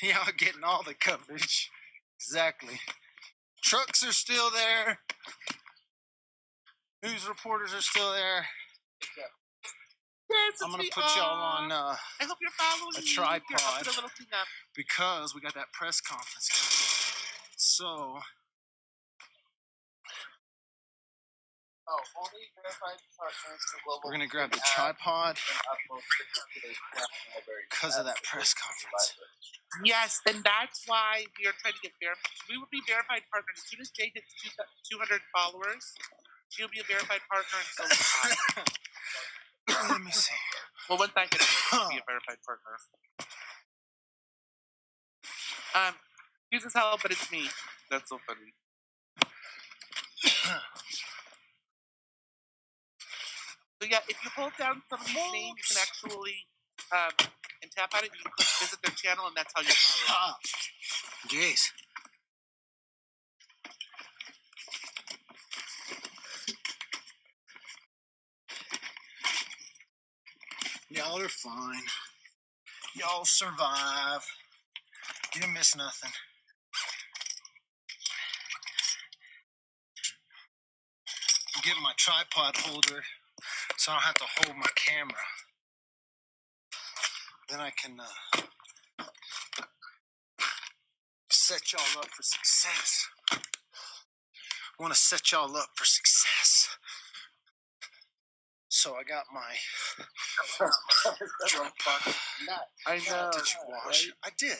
Y'all getting all the coverage. Exactly. Trucks are still there. News reporters are still there. Yes, I'm going to put y'all on I hope you're following a me. tripod Here, I'll put a little thing up. because we got that press conference coming. So, Only verified partners for global. we're going to grab the tripod because of that press conference. Yes, and that's why we are trying to get verified. We will be verified partners. As soon as Jay gets 200 followers, she'll be a verified partner and so will I. Let me see. Well, once I get there, she'll be a verified partner. Here's his help, but it's me. That's so funny. So yeah, if you hold down somebody's name, you can actually and tap on it. You can click visit their channel, and that's how you follow them. Jeez. Y'all are fine. Y'all survive. You didn't miss nothing. I'm getting my tripod holder so I don't have to hold my camera. Then I can set y'all up for success. I want to set y'all up for success. So I got my drop bucket. I know. Did you wash? Right? I did.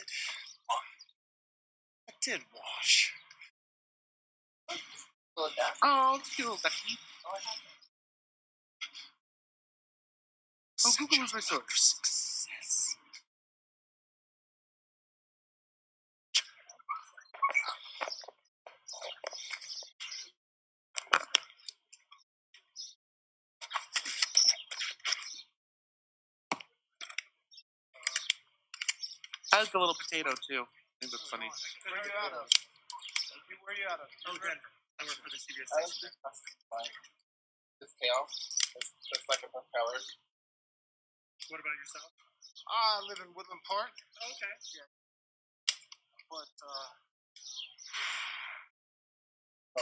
I did wash. Oh, it's cute, Becky. Oh, Google is my source. Success. I like the little potato too. I think that's funny. Where are you out of? Where are you out of? Oh, Denver. I work for the CBS station. This kale. It's like a bunch of colors. What about yourself? I live in Woodland Park. Okay. Yeah. But,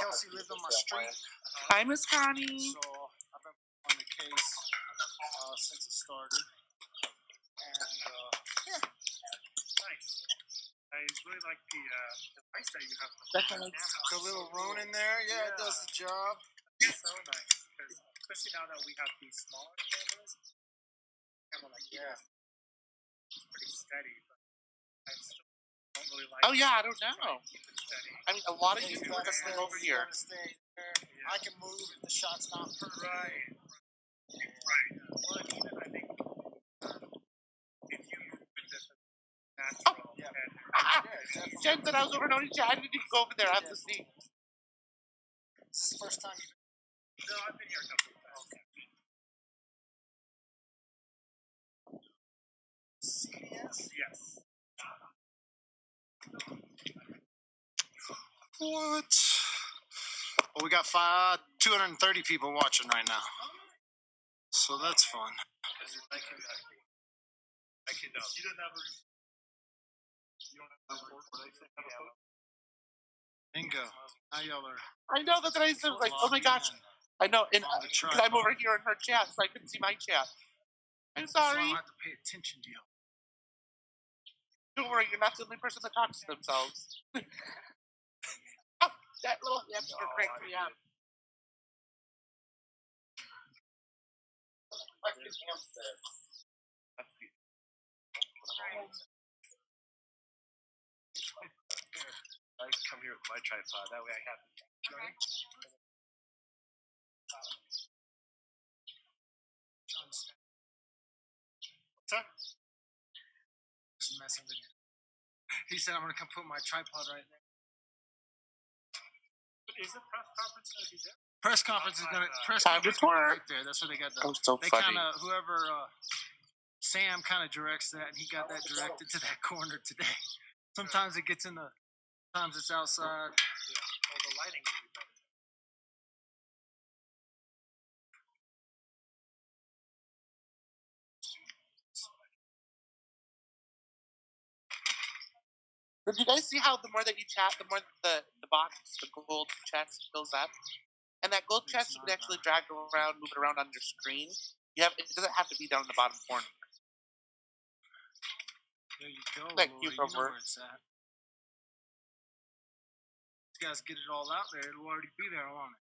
Kelsey lived on my street. Hi, Miss Connie. So I've been on the case since it started. And yeah, nice. I really like the device that you have. The little Ronin in there, yeah, it does the job. It's so nice, because especially now that we have these smaller cameras, like it's pretty steady. But I still don't really like. Oh yeah, I don't know. Keep it steady. I mean, a lot of YouTubers come over here. I can move if the shot's not perfect. Right. Well, and even I think if you move with this natural. Oh. Jen said I was over noting chat. I didn't even go over there. I have to see. This is the first time you've been. No, I've been here a couple of times. CBS? Yes. What? Well, we got 230 people watching right now. So that's fun. I can you don't have a bingo. Now y'all are. I know that I said like, oh my gosh. I know, and because I'm over here in her chat, so I couldn't see my chat. I'm sorry. So I don't have to pay attention to you. Don't worry, you're not the only person that talks to themselves. Oh, that little hamster cracked me up. I come here with my tripod. That way I have. What's up? Just messing with you. He said I'm gonna come put my tripod right there. Is the press conference going to be there? Press conference is gonna right there. That's where they got the. Oh, so they funny. kind of Sam kind of directs that, and he got that directed to that corner today. Sometimes it gets in the. Sometimes it's outside. Yeah. Well, the lighting will be better. Did you guys see how the more that you chat, the more the box, the gold chest fills up? And that gold chest you can actually drag around, move it around on your screen. It doesn't have to be down in the bottom corner. There you go. Thank Lord. you You know for where it's at. You guys get it all out there. It'll already be there, won't it?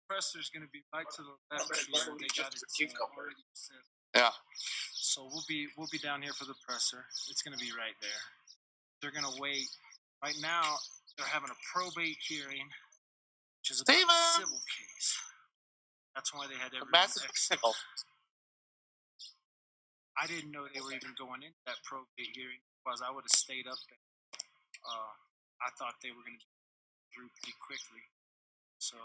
Presser's going to be right to the left here. They got it already set. Yeah. So we'll be down here for the presser. It's going to be right there. They're going to wait. Right now, they're having a probate hearing, which is about a civil case. That's why they had everyone massive exit. pickle. I didn't know they were even going into that probate hearing because I would have stayed up there. I thought they were going to get through pretty quickly. So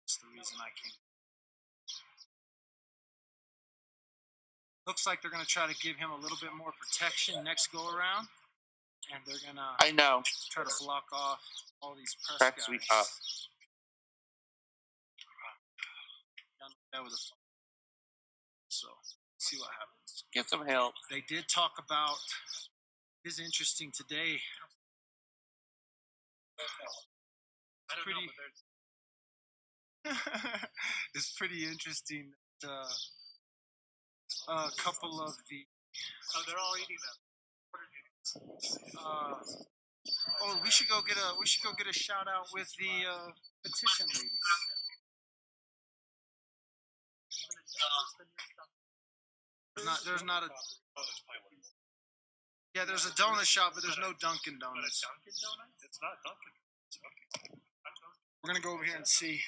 that's the reason I came. Looks like they're going to try to give him a little bit more protection next go around. And they're going to I know. try to block off all these press Cracks guys. me up. That was a fun. So, see what happens. Get some help. They did talk about, it is interesting today. I don't know, but It's pretty interesting that a couple of the. oh, they're all eating them. We should go get a shout out with the petition ladies. There's not a. Yeah, there's a donut shop, but there's no Dunkin' Donuts. Dunkin' Donuts? It's not Dunkin'. Okay. We're gonna go over here and see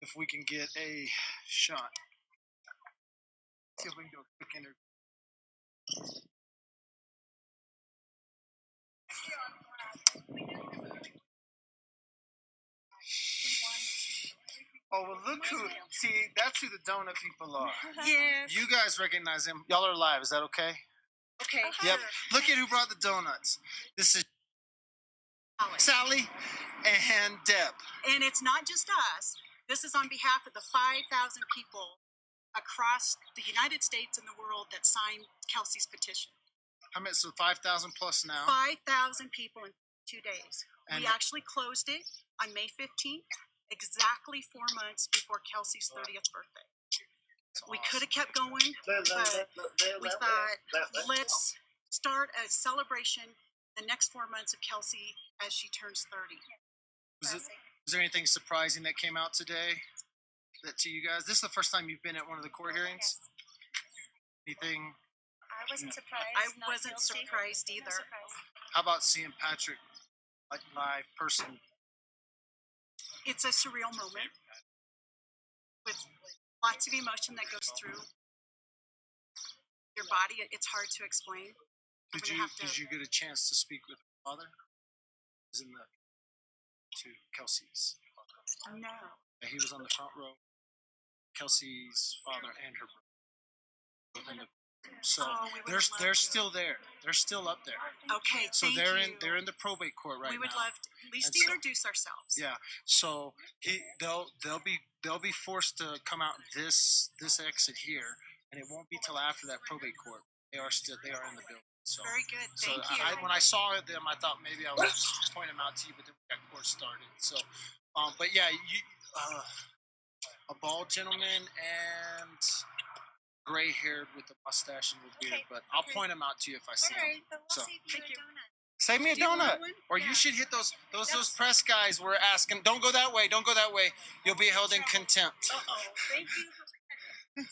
if we can get a shot. See if we can do a quick interview. Oh, well, look who. See, that's who the donut people are. Yes. You guys recognize them. Y'all are live. Is that okay? Okay. Yep. Look at who brought the donuts. This is Sally and Deb. And it's not just us. This is on behalf of the 5,000 people across the United States and the world that signed Kelsey's petition. How many? So 5,000 plus now. 5,000 people in 2 days. And We actually closed it on May 15th, exactly 4 months before Kelsey's 30th birthday. We could have kept going, but we thought, let's start a celebration the next 4 months of Kelsey as she turns 30. Was there anything surprising that came out today that to you guys? This is the first time you've been at one of the court hearings? Yes. Anything? I wasn't surprised. I not wasn't guilty. surprised No either. surprise. How about seeing Patrick like live person? It's a surreal moment with lots of emotion that goes through your body. It's hard to explain. Did you get a chance to speak with her father? He was in the to Kelsey's father. No. Yeah, he was on the front row. Kelsey's father and her brother. In the, so we would love they're to. still there. They're still up there. Okay, So thank they're you. in the probate court right We would now. love to, at least And to so- introduce ourselves. Yeah. So they'll be forced to come out this exit here, and it won't be till after that probate court. They are in the building. So Very good. so Thank you. when I saw them, I thought maybe I would point them out to you, but then we got court started. So, but yeah, a bald gentleman and gray-haired with a mustache and a beard. Okay, But I'll okay. point them out to you if I see All right, them. but we'll So save you Thank a you. donut. save me a Do you want donut, one? or Yeah. you should hit those That's- press guys were asking. Don't go that way. Don't go that way. You'll be held in contempt. Uh-oh. Thank you.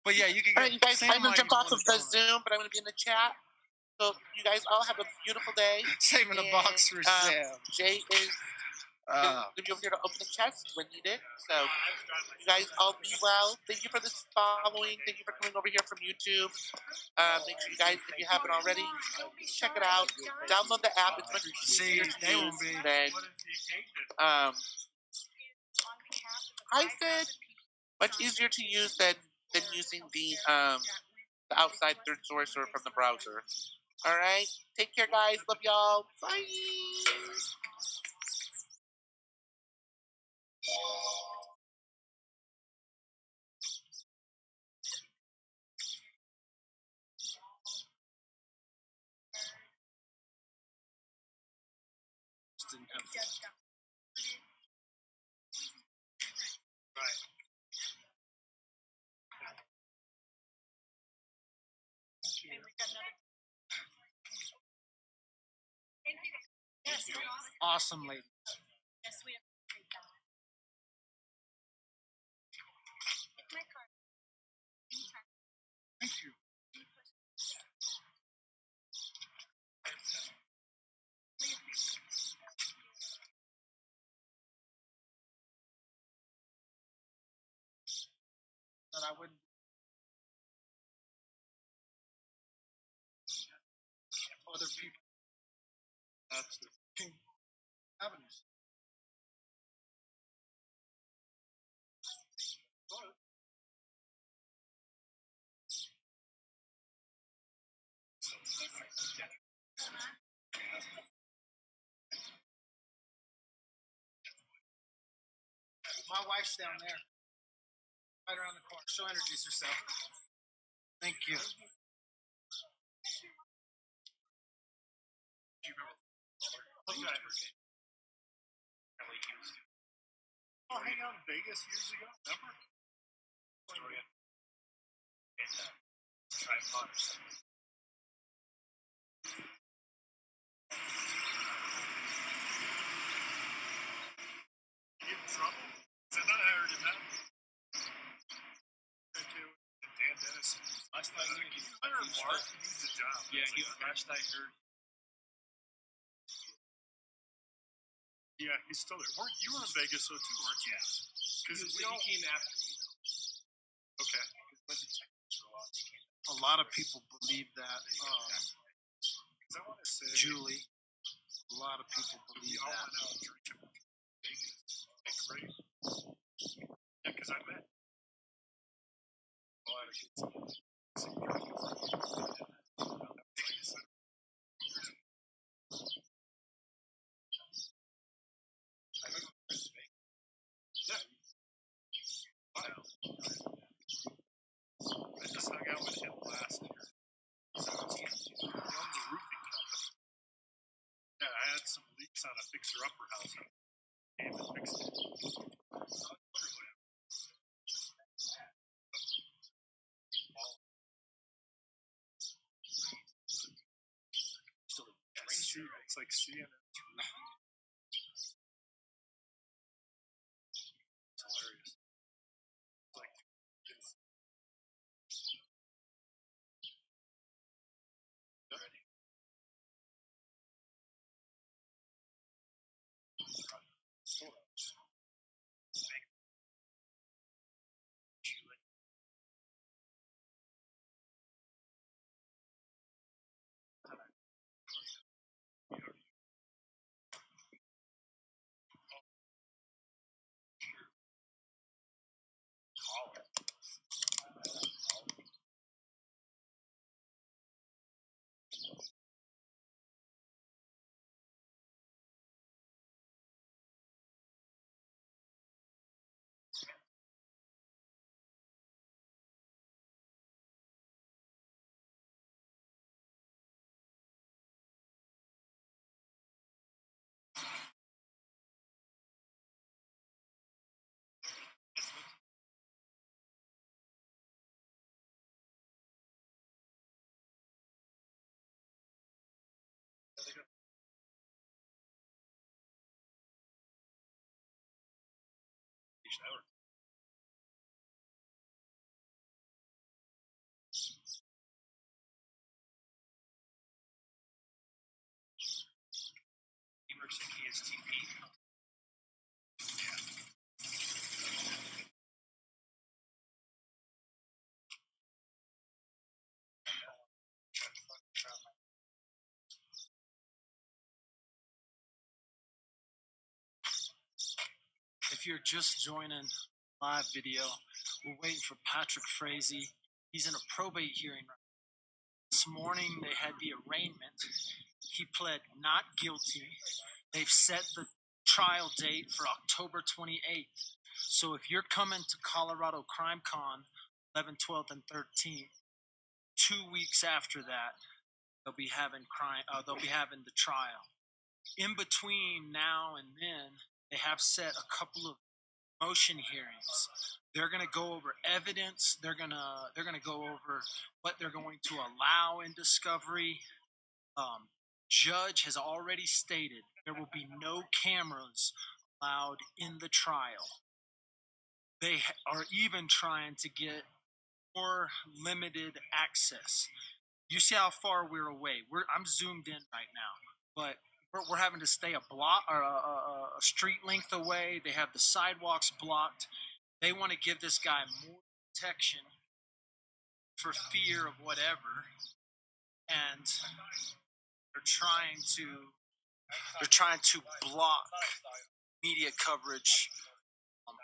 But yeah, you can. All right, you guys, Sam I'm gonna might jump even off want of a the donut. Zoom, but I'm gonna be in the chat. So you guys all have a beautiful day. Saving a box for Sam. Jay is gonna be over here to open the chest when needed. So you guys all be well. Thank you for this following. Thank you for coming over here from YouTube. Make sure you guys, if you haven't already, check it out. Download the app. It's much See, easier to they use won't be. than I said much easier to use than using the outside third source or from the browser. All right, take care, guys. Love y'all. Bye. Just didn't have- Awesome lady. Yes, we have. It's my card. Thank you. That I wouldn't. Other people. That's the avenues. My wife's down there, right around the corner. She'll introduce herself. Thank you. Do you remember? Oh, hang out in Vegas years ago, remember? Tripod. You in trouble? I thought I heard him out. Dan Dennis. Last night he hired Mark. He needs a job. Yeah, last I heard. Yeah, he's still there. You were in Vegas though too, weren't you? Because he came after me though. Okay. A lot of people believe that. I want to say Julie. A lot of people believe we all that. went out drinking in Vegas. That's great. Yeah, because I met. It's like CNN. It's hilarious. Like, it's ready. He works at ESTP. If you're just joining live video, we're waiting for Patrick Frazee. He's in a probate hearing right now. This morning they had the arraignment. He pled not guilty. They've set the trial date for October 28th. So if you're coming to Colorado Crime Con 11th, 12th, and 13th, 2 weeks after that, they'll be having the trial. In between now and then, they have set a couple of motion hearings. They're going to go over evidence. They're going to go over what they're going to allow in discovery. Judge has already stated there will be no cameras allowed in the trial. They are even trying to get more limited access. You see how far we're away. I'm zoomed in right now, but we're having to stay a block or a street length away. They have the sidewalks blocked. They want to give this guy more protection for fear of whatever, and they're trying to block media coverage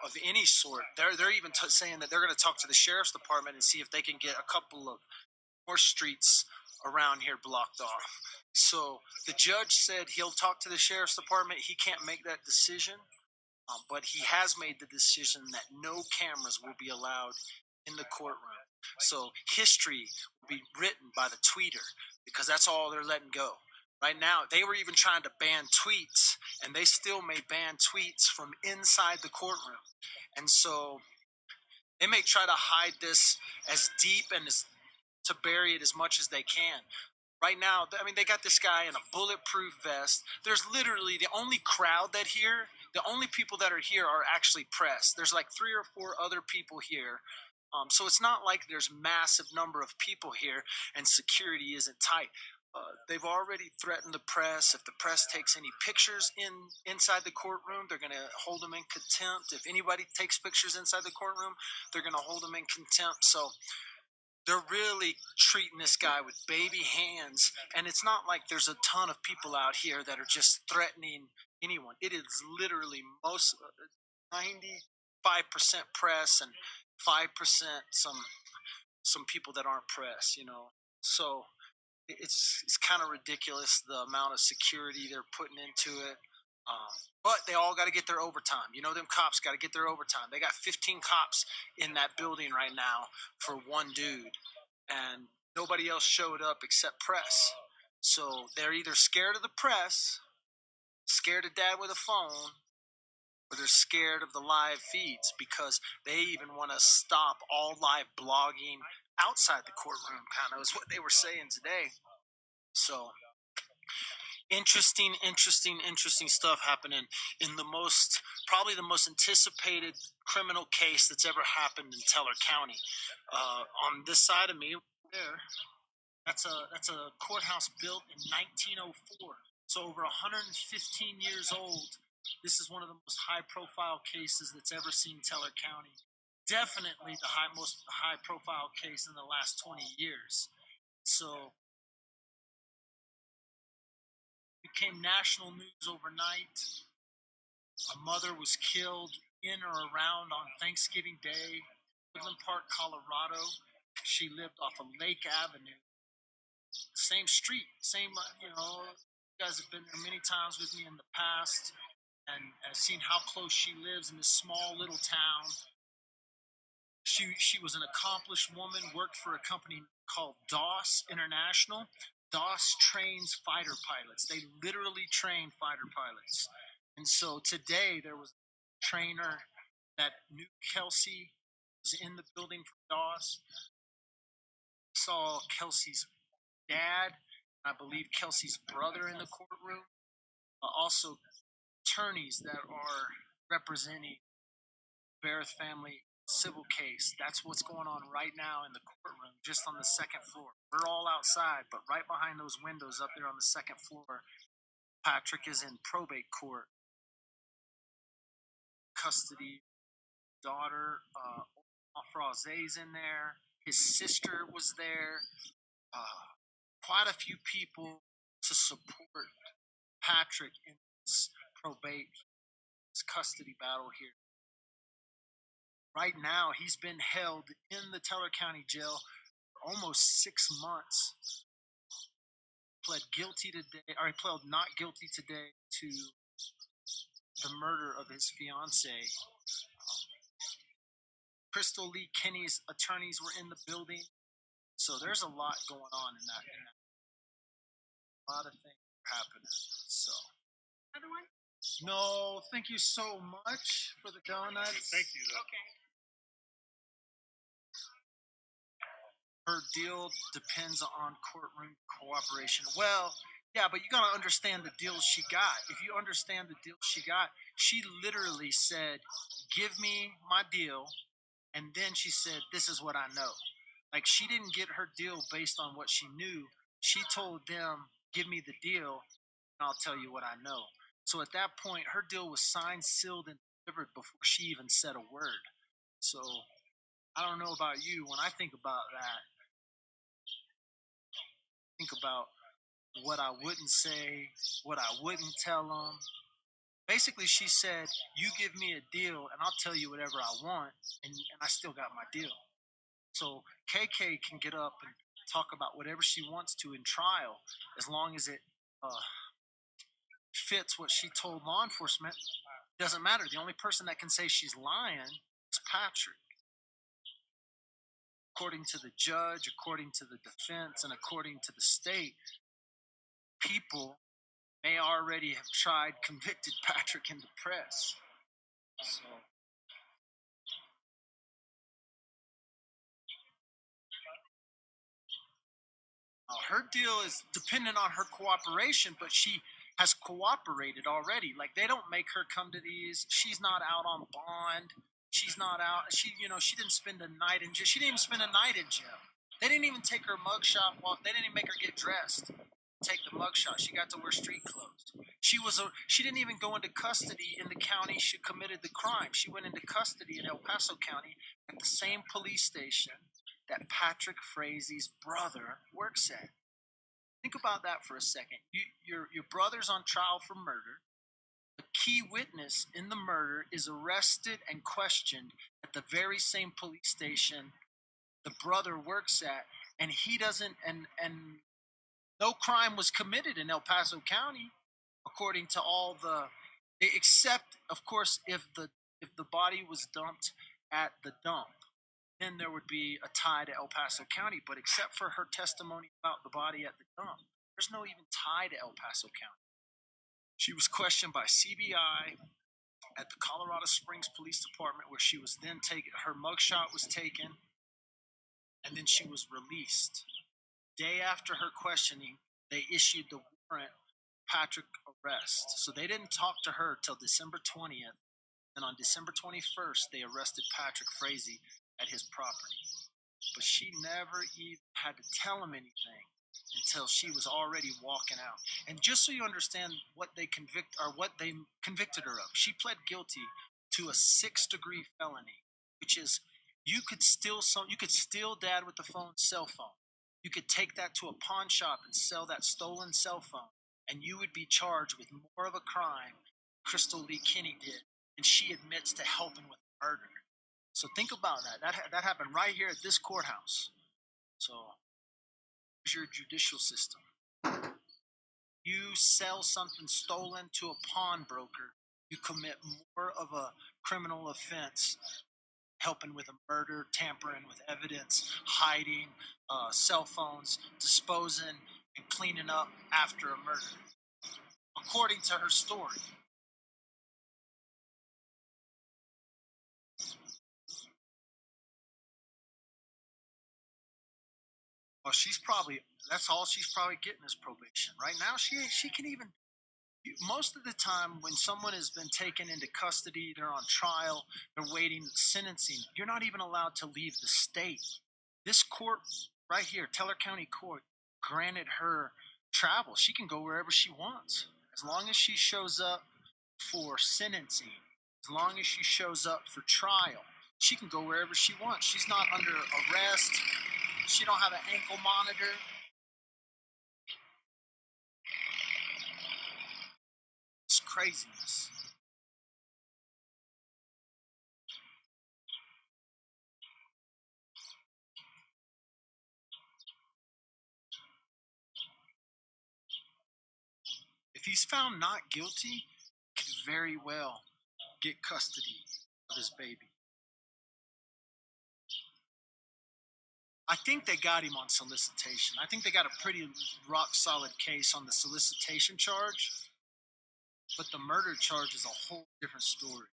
of any sort. They're even saying that they're going to talk to the sheriff's department and see if they can get a couple of more streets around here blocked off. So the judge said he'll talk to the sheriff's department. He can't make that decision, but he has made the decision that no cameras will be allowed in the courtroom. So history will be written by the tweeter, because that's all they're letting go. Right now, they were even trying to ban tweets, and they still may ban tweets from inside the courtroom. And so they may try to hide this as deep and to bury it as much as they can. Right now, I mean, they got this guy in a bulletproof vest. There's literally the only crowd the only people that are here are actually press. There's like 3 or 4 other people here. So it's not like there's massive number of people here and security isn't tight. They've already threatened the press. If the press takes any pictures inside the courtroom, they're going to hold them in contempt. If anybody takes pictures inside the courtroom, they're going to hold them in contempt. So they're really treating this guy with baby hands. And it's not like there's a ton of people out here that are just threatening anyone. It is literally 95% press and 5% some people that aren't press, So it's kind of ridiculous the amount of security they're putting into it. But they all got to get their overtime. Them cops got to get their overtime. They got 15 cops in that building right now for one dude, and nobody else showed up except press. So they're either scared of the press, scared of dad with a phone, or they're scared of the live feeds, because they even want to stop all live blogging outside the courtroom, kind of is what they were saying today. So interesting stuff happening in probably the most anticipated criminal case that's ever happened in Teller County. On this side of me, there, that's a courthouse built in 1904, so over 115 years old. This is one of the most high-profile cases that's ever seen Teller County. Definitely the most high-profile case in the last 20 years. So became national news overnight. A mother was killed in or around on Thanksgiving Day, Woodland Park, Colorado. She lived off of Lake Avenue, same street, same. You guys have been there many times with me in the past, and have seen how close she lives in this small little town. She was an accomplished woman, worked for a company called DOS International. DOS trains fighter pilots. They literally train fighter pilots. And so today there was a trainer that knew Kelsey, was in the building for DOS. Saw Kelsey's dad, I believe Kelsey's brother in the courtroom. Also attorneys that are representing Berreth family civil case. That's what's going on right now in the courtroom, just on the second floor. We're all outside, but right behind those windows up there on the second floor, Patrick is in probate court. Custody, daughter, Frazee's in there. His sister was there. Quite a few people to support Patrick in this probate, this custody battle here. Right now, he's been held in the Teller County Jail for almost 6 months. Pled not guilty today to the murder of his fiancée. Crystal Lee Kinney's attorneys were in the building, so there's a lot going on in that. A lot of things are happening. So. Another one? No, thank you so much for the donuts. Thank you. Okay. Her deal depends on courtroom cooperation. Well, yeah, but you got to understand the deal she got. If you understand the deal she got, she literally said, give me my deal, and then she said, this is what I know. Like, she didn't get her deal based on what she knew. She told them, give me the deal, and I'll tell you what I know. So at that point, her deal was signed, sealed, and delivered before she even said a word. So I don't know about you. When I think about that, think about what I wouldn't say, what I wouldn't tell them. Basically, she said, you give me a deal, and I'll tell you whatever I want, and I still got my deal. So KK can get up and talk about whatever she wants to in trial, as long as it fits what she told law enforcement. Doesn't matter. The only person that can say she's lying is Patrick. According to the judge, according to the defense, and according to the state, people may already have tried convicted Patrick in the press. So her deal is dependent on her cooperation, but she has cooperated already. Like, they don't make her come to these. She's not out on bond. She's not out. She didn't spend a night in jail. She didn't even spend a night in jail. They didn't even take her mugshot. They didn't even make her get dressed. Take the mugshot. She got to wear street clothes. She didn't even go into custody in the county she committed the crime. She went into custody in El Paso County at the same police station that Patrick Frazee's brother works at. Think about that for a second. Your brother's on trial for murder. The key witness in the murder is arrested and questioned at the very same police station the brother works at, and he doesn't, and no crime was committed in El Paso County, according to all except, of course, if the body was dumped at the dump, then there would be a tie to El Paso County. But except for her testimony about the body at the dump, there's no even tie to El Paso County. She was questioned by CBI at the Colorado Springs Police Department, where she was then taken. Her mugshot was taken, and then she was released. Day after her questioning, they issued the warrant Patrick arrest. So they didn't talk to her till December 20th. And on December 21st, they arrested Patrick Frazee at his property. But she never even had to tell him anything until she was already walking out. And just so you understand what they convicted her of, she pled guilty to a 6th-degree felony, which is you could steal Dad with the cell phone. You could take that to a pawn shop and sell that stolen cell phone, and you would be charged with more of a crime Crystal Lee Kinney did, and she admits to helping with murder. So think about that. That happened right here at this courthouse. So here's your judicial system. You sell something stolen to a pawnbroker, you commit more of a criminal offense, helping with a murder, tampering with evidence, hiding cell phones, disposing, and cleaning up after a murder, according to her story. Well, that's all she's probably getting is probation. Right now, she can even, most of the time when someone has been taken into custody, they're on trial, they're waiting sentencing, you're not even allowed to leave the state. This court right here, Teller County Court, granted her travel. She can go wherever she wants. As long as she shows up for sentencing, as long as she shows up for trial, she can go wherever she wants. She's not under arrest. She don't have an ankle monitor. It's craziness. If he's found not guilty, he could very well get custody of his baby. I think they got him on solicitation. I think they got a pretty rock-solid case on the solicitation charge, but the murder charge is a whole different story.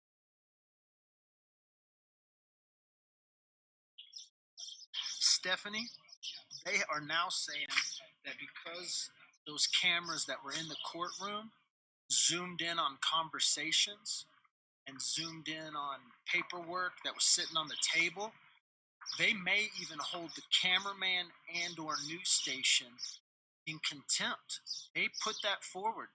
Stephanie, they are now saying that because those cameras that were in the courtroom zoomed in on conversations and zoomed in on paperwork that was sitting on the table, they may even hold the cameraman and or news station in contempt. They put that forward.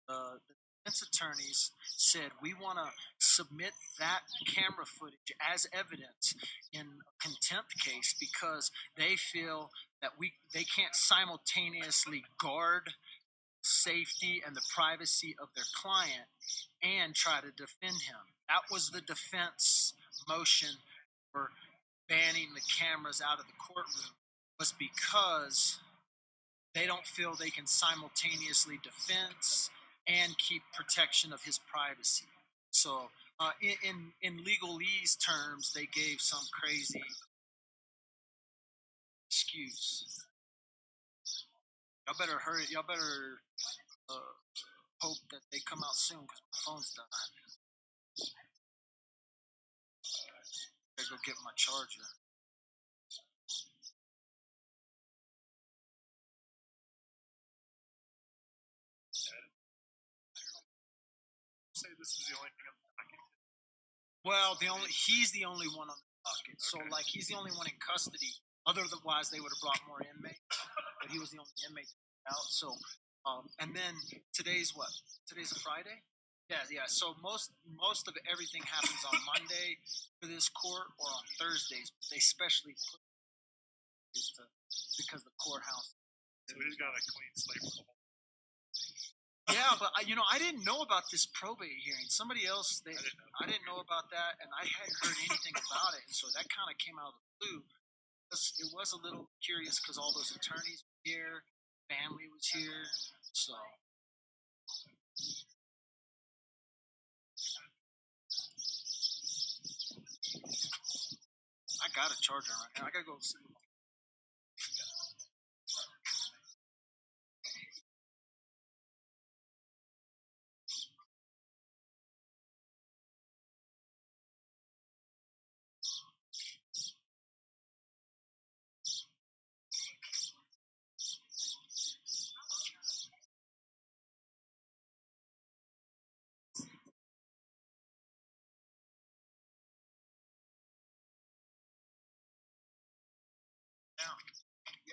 The defense attorneys said, we want to submit that camera footage as evidence in a contempt case because they feel that they can't simultaneously guard safety and the privacy of their client and try to defend him. That was the defense motion for banning the cameras out of the courtroom, was because they don't feel they can simultaneously defend and keep protection of his privacy. So in legalese terms, they gave some crazy excuse. Y'all better hurry. Y'all better hope that they come out soon because my phone's dying. Gotta go get my charger. Say this is the only thing I'm talking. Well, he's the only one on the docket. So like he's the only one in custody. Otherwise, they would have brought more inmates, but he was the only inmate out. So, and then today's what? Today's a Friday. Yeah. So most of everything happens on Monday for this court or on Thursdays. But they specially put because the courthouse. So he's got a clean slate for the whole. Yeah, but I didn't know about this probate hearing. Somebody else, I didn't know about that, and I hadn't heard anything about it, and so that kind of came out of the blue. It was a little curious because all those attorneys were here, family was here, so. I got a charger right now. I gotta go see.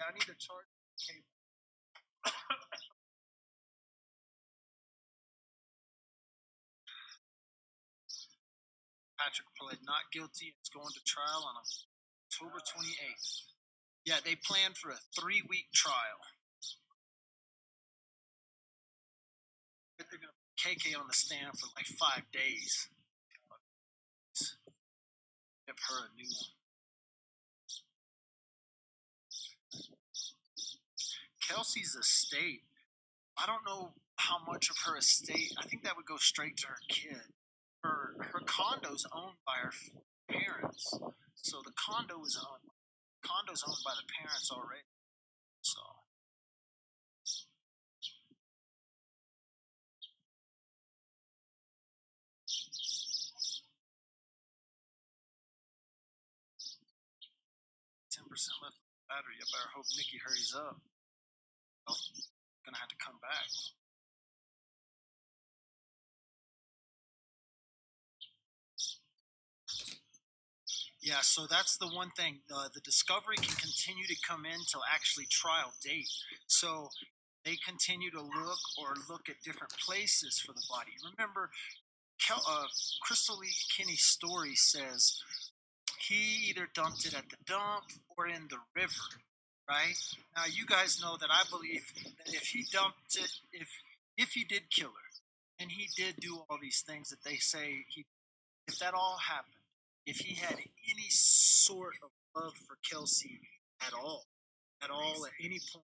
Yeah, I need to charge the cable. Patrick pled not guilty and is going to trial on October 28th. Yeah, they planned for a 3-week trial. But they're going to put KK on the stand for like 5 days. Give her a new one. Kelsey's estate, I don't know how much of her estate, I think that would go straight to her kid. Her condo's owned by her parents. So the condo's owned by the parents already. So 10% left of the battery. I better hope Nikki hurries up. Oh, gonna have to come back. Yeah, so that's the one thing. The discovery can continue to come in till actually trial date. So they continue to look at different places for the body. Remember, Crystal Lee Kinney's story says he either dumped it at the dump or in the river, right? Now you guys know that I believe that if he dumped it, if he did kill her, and he did do all these things that they say if that all happened, if he had any sort of love for Kelsey at all, at any point,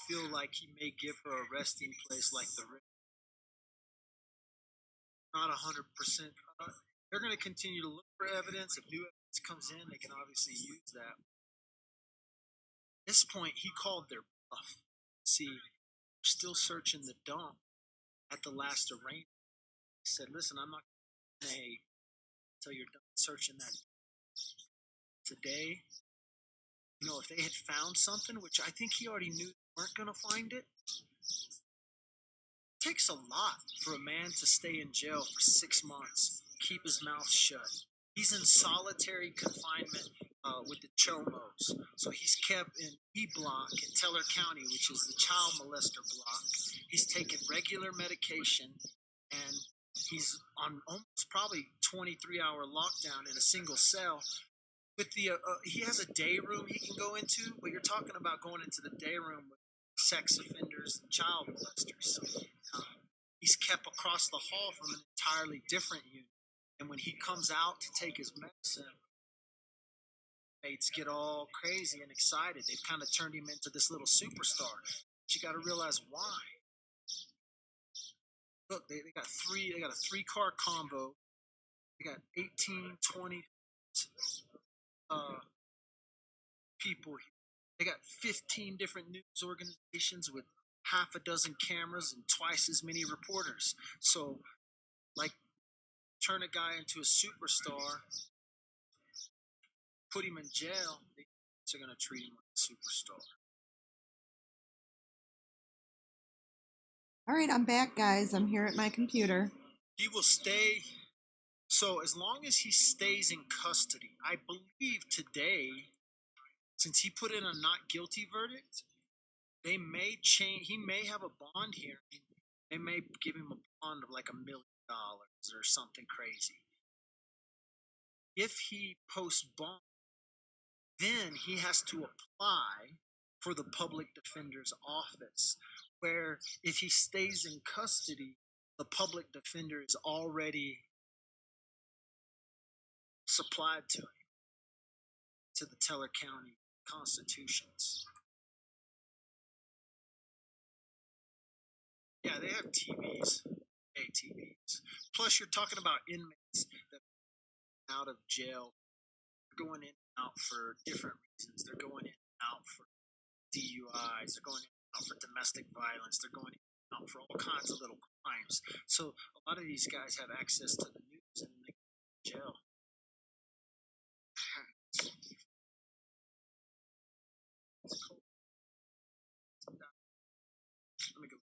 feel like he may give her a resting place like the river. Not 100%. They're going to continue to look for evidence. If new evidence comes in, they can obviously use that. At this point, he called their bluff. See, we're still searching the dump at the last arraignment. He said, listen, I'm not going to until you're done searching that today. You know, if they had found something, which I think he already knew they weren't going to find it, it takes a lot for a man to stay in jail for 6 months, keep his mouth shut. He's in solitary confinement with the Chomos. So he's kept in E block in Teller County, which is the child molester block. He's taking regular medication, and he's on almost probably 23-hour lockdown in a single cell. With the he has a day room he can go into, but you're talking about going into the day room with sex offenders and child molesters. He's kept across the hall from an entirely different unit. And when he comes out to take his medicine, mates get all crazy and excited. They've kind of turned him into this little superstar. But you got to realize why. Look, they got a 3-car combo. They got 18, 20 people here. They got 15 different news organizations with half a dozen cameras and twice as many reporters. So, like, turn a guy into a superstar, put him in jail, they're going to treat him like a superstar. All right, I'm back, guys. I'm here at my computer. He will stay. So as long as he stays in custody, I believe today, since he put in a not guilty verdict, they may change. He may have a bond hearing. They may give him a bond of like $1 million or something crazy. If he posts bond, then he has to apply for the public defender's office, where if he stays in custody, the public defender is already supplied to him, to the Teller County constitutions. Yeah, they have TVs, ATVs. Plus, you're talking about inmates that are out of jail. They're going in and out for different reasons. They're going in and out for DUIs. They're going in and out for domestic violence. They're going in and out for all kinds of little crimes. So a lot of these guys have access to the news and they go to jail. Let me go.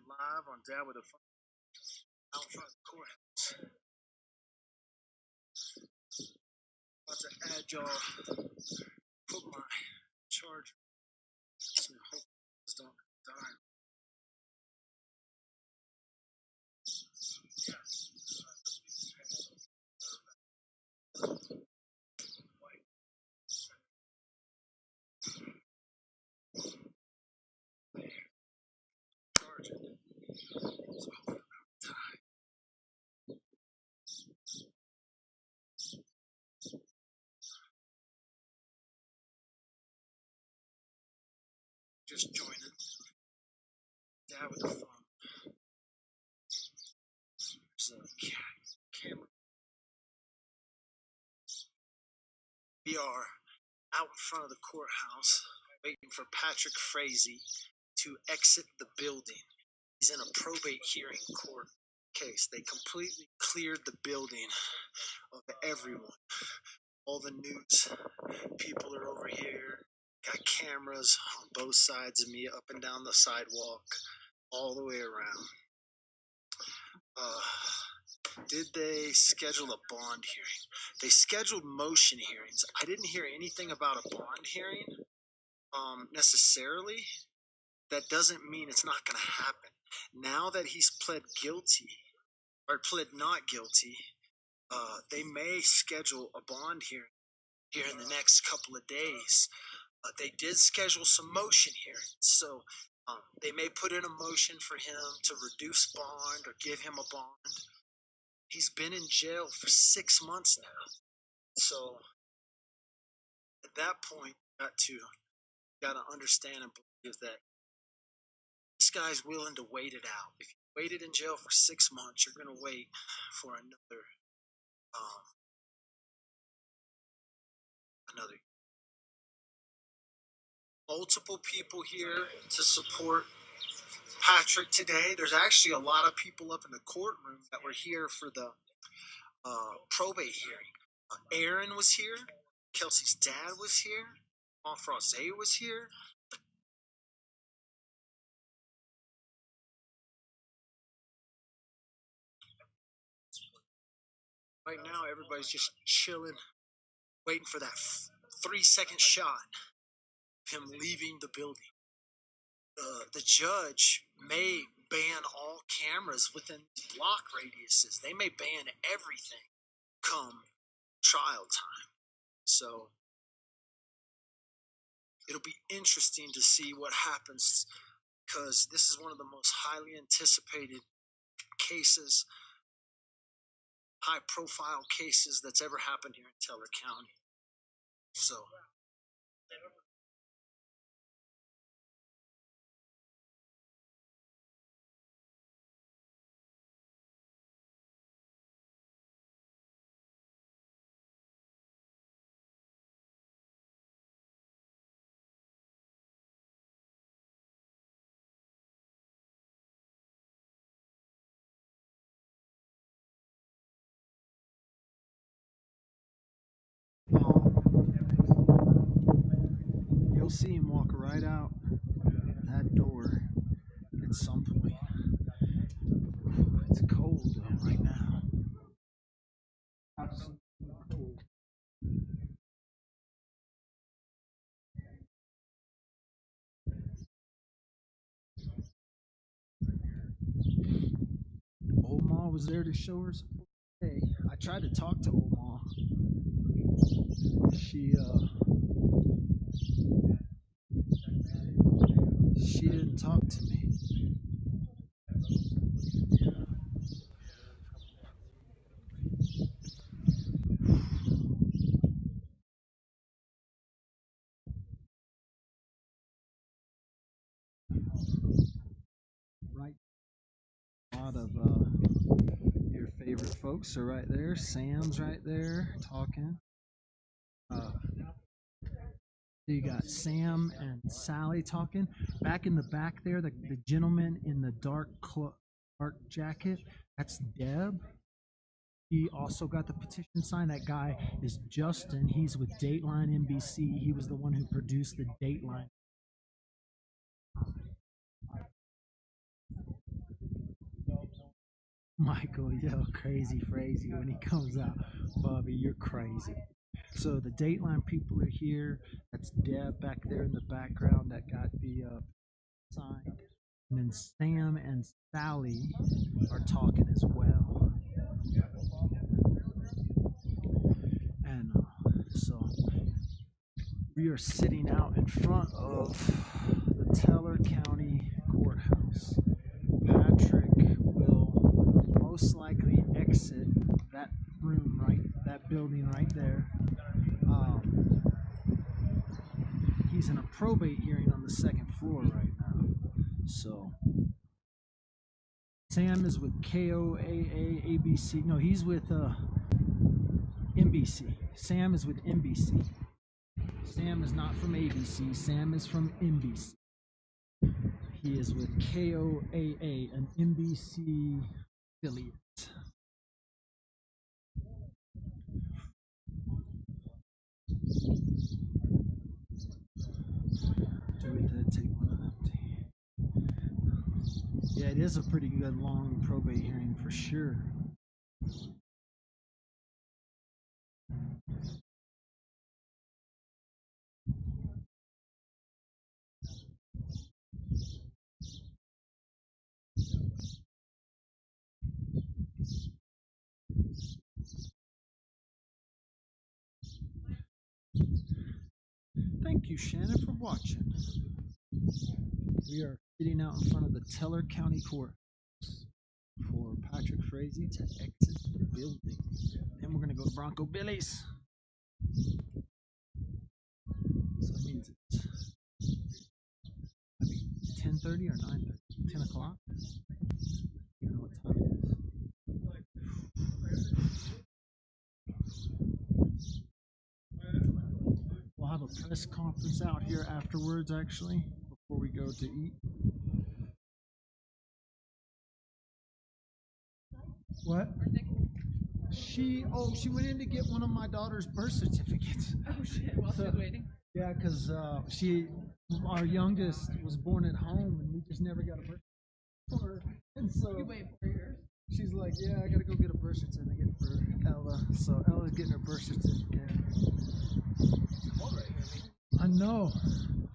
Live on Dad with a Phone out in front of the courthouse. About to add y'all, put my charger so I hope this don't die. Charge it. So I hope it don't die. Just joining. Dad with the phone. There's a camera. We are out in front of the courthouse waiting for Patrick Frazee to exit the building. He's in a probate hearing court case. They completely cleared the building of everyone. All the news people are over here. Got cameras on both sides of me, up and down the sidewalk, all the way around. Did they schedule a bond hearing? They scheduled motion hearings. I didn't hear anything about a bond hearing necessarily. That doesn't mean it's not going to happen. Now that he's pled guilty or pled not guilty, they may schedule a bond hearing here in the next couple of days. They did schedule some motion hearings, so they may put in a motion for him to reduce bond or give him a bond. He's been in jail for 6 months now, so at that point, you got to understand and believe that this guy's willing to wait it out. If you waited in jail for 6 months, you're going to wait for another multiple people here to support Patrick today. There's actually a lot of people up in the courtroom that were here for the probate hearing. Aaron was here. Kelsey's dad was here. Frazee was here. Right now, everybody's just chilling, waiting for that 3-second shot of him leaving the building. The judge may ban all cameras within block radiuses. They may ban everything come trial time. So it'll be interesting to see what happens, because this is one of the most highly anticipated cases, high-profile cases that's ever happened here in Teller County. So you'll see him walk right out that door at some point. It's cold though right now. Cold. Oma was there to show her support today. I tried to talk to Oma She didn't talk to me. Right. A lot of your favorite folks are right there. Sam's right there talking. You got Sam and Sally talking. Back in the back there, the gentleman in the dark jacket, that's Deb. He also got the petition signed. That guy is Justin. He's with Dateline NBC. He was the one who produced the Dateline. Michael, yo, crazy Frazee when he comes out. Bobby, you're crazy. So the Dateline people are here. That's Deb back there in the background that got the sign. And then Sam and Sally are talking as well. And so we are sitting out in front of the Teller County Courthouse. Patrick will most likely exit that room, right, that building right there. He's in a probate hearing on the second floor right now. So Sam is with KOAA ABC. No, he's with NBC. Sam is with NBC. Sam is not from ABC. Sam is from NBC. He is with KOAA, an NBC affiliate. Do we take one of them? Yeah, it is a pretty good long probate hearing for sure. Thank you, Shannon, for watching. We are sitting out in front of the Teller County Court for Patrick Frazee to exit the building. Then we're going to go to Bronco Billy's. So that means it's 10:30 or 9:30? 10 o'clock? I don't know what time it is. We'll have a press conference out here afterwards, actually, before we go to eat. What? She went in to get one of my daughter's birth certificates. Oh shit, while she was waiting? Yeah, because our youngest was born at home and we just never got a birth certificate for her. And so You wait 4 years? she's like, yeah, I gotta go get a birth certificate for Ella. So Ella's getting her birth certificate. It's cold right here, man. I know.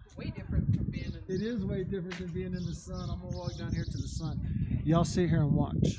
It's way different from being in. It is way different than being in the sun. I'm gonna walk down here to the sun. Y'all sit here and watch.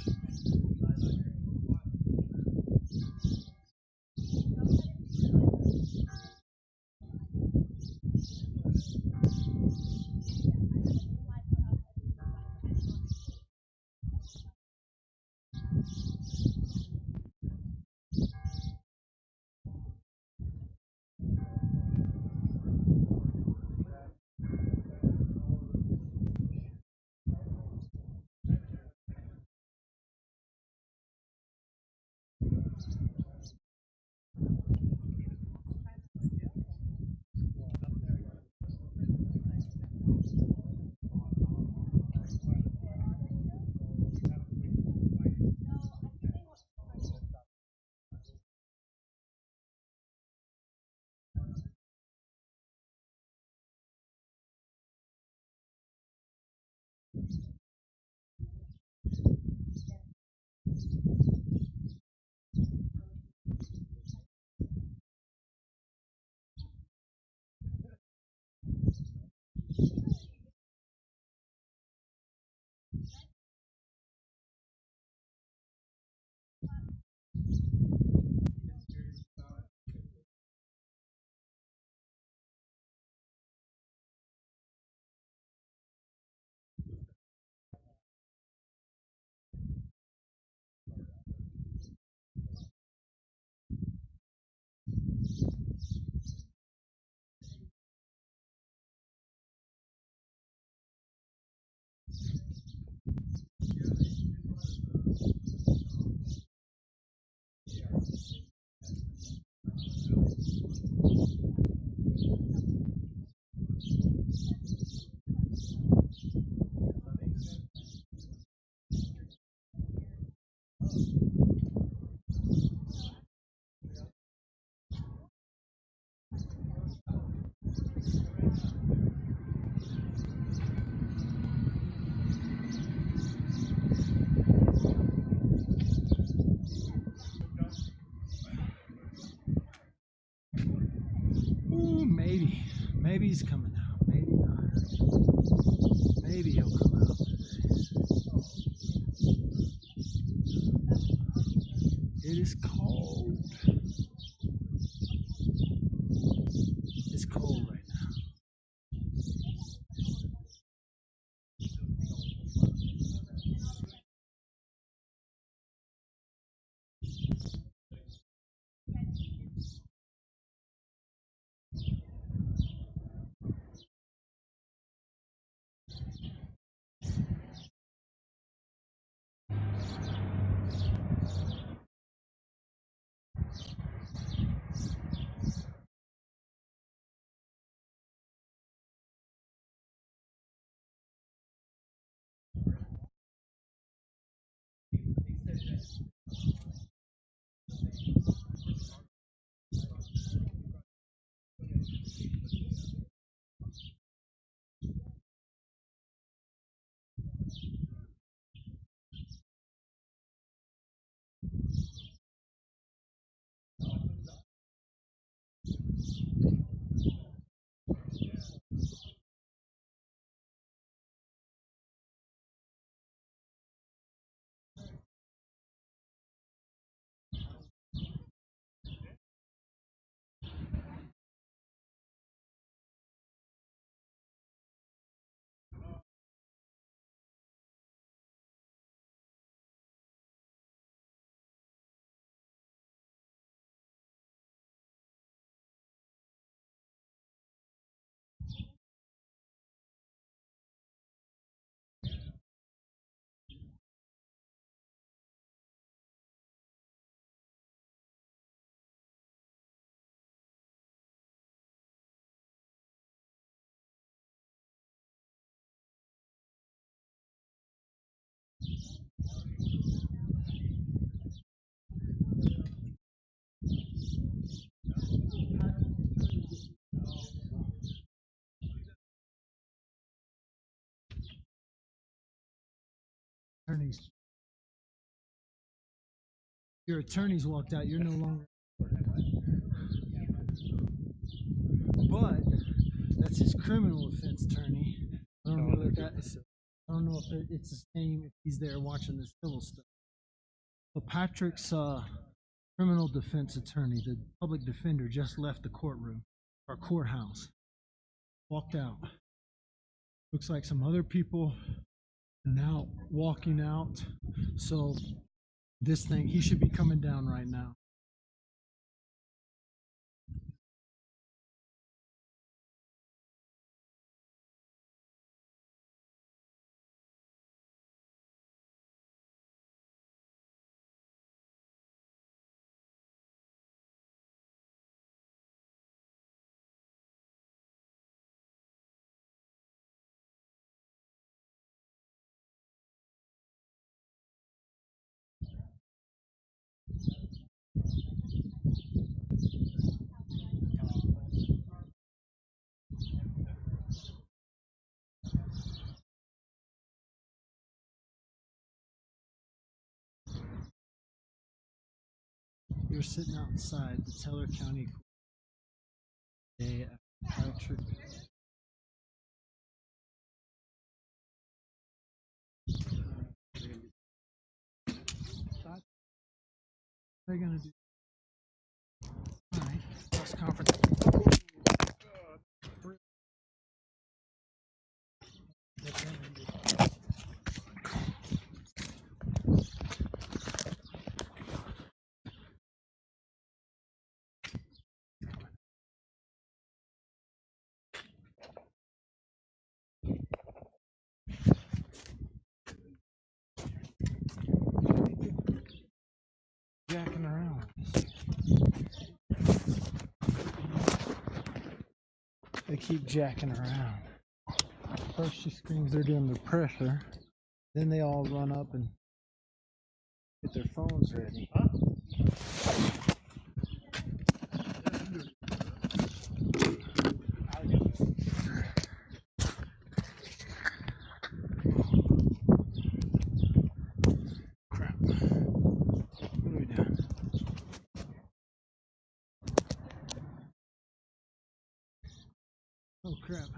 Ooh, maybe he's coming out. Maybe not. Maybe he'll come out today. It is cold. It's cold right now. Attorneys. Your attorneys walked out. You're no longer. But that's his criminal offense attorney. I don't know if that is. I don't know if it's the same if he's there watching the civil stuff. So Patrick's criminal defense attorney, the public defender, just left the courtroom or courthouse. Walked out. Looks like some other people are now walking out. So this thing, he should be coming down right now. You're sitting outside the Teller County Court today after Patrick. What are they gonna do? All right, press conference. They keep jacking around. First she screams they're doing the pressure. Then they all run up and get their phones ready. Crap. What are we doing? Oh crap.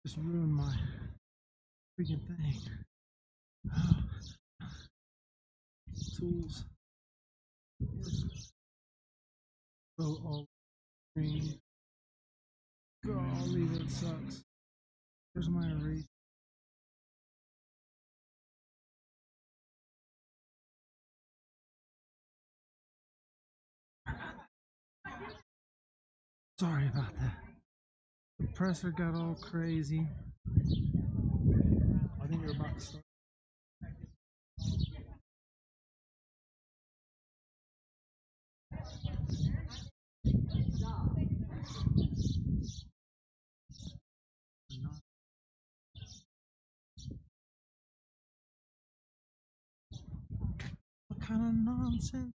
Just ruined my freaking thing. Tools. Oh, all green. Golly, that sucks. Where's my erase? Sorry about that. The presser got all crazy. I think we're about to start. What kind of nonsense?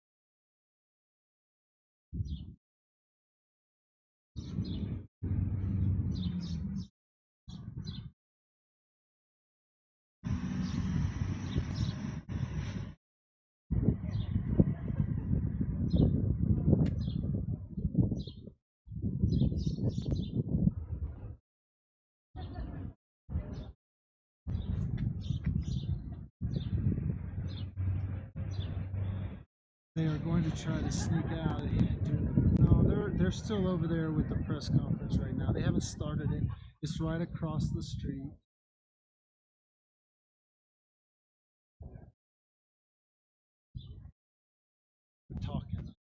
They are going to try to sneak out of here. No, they're still over there with the press conference right now. They haven't started it. It's right across the street. They're talking.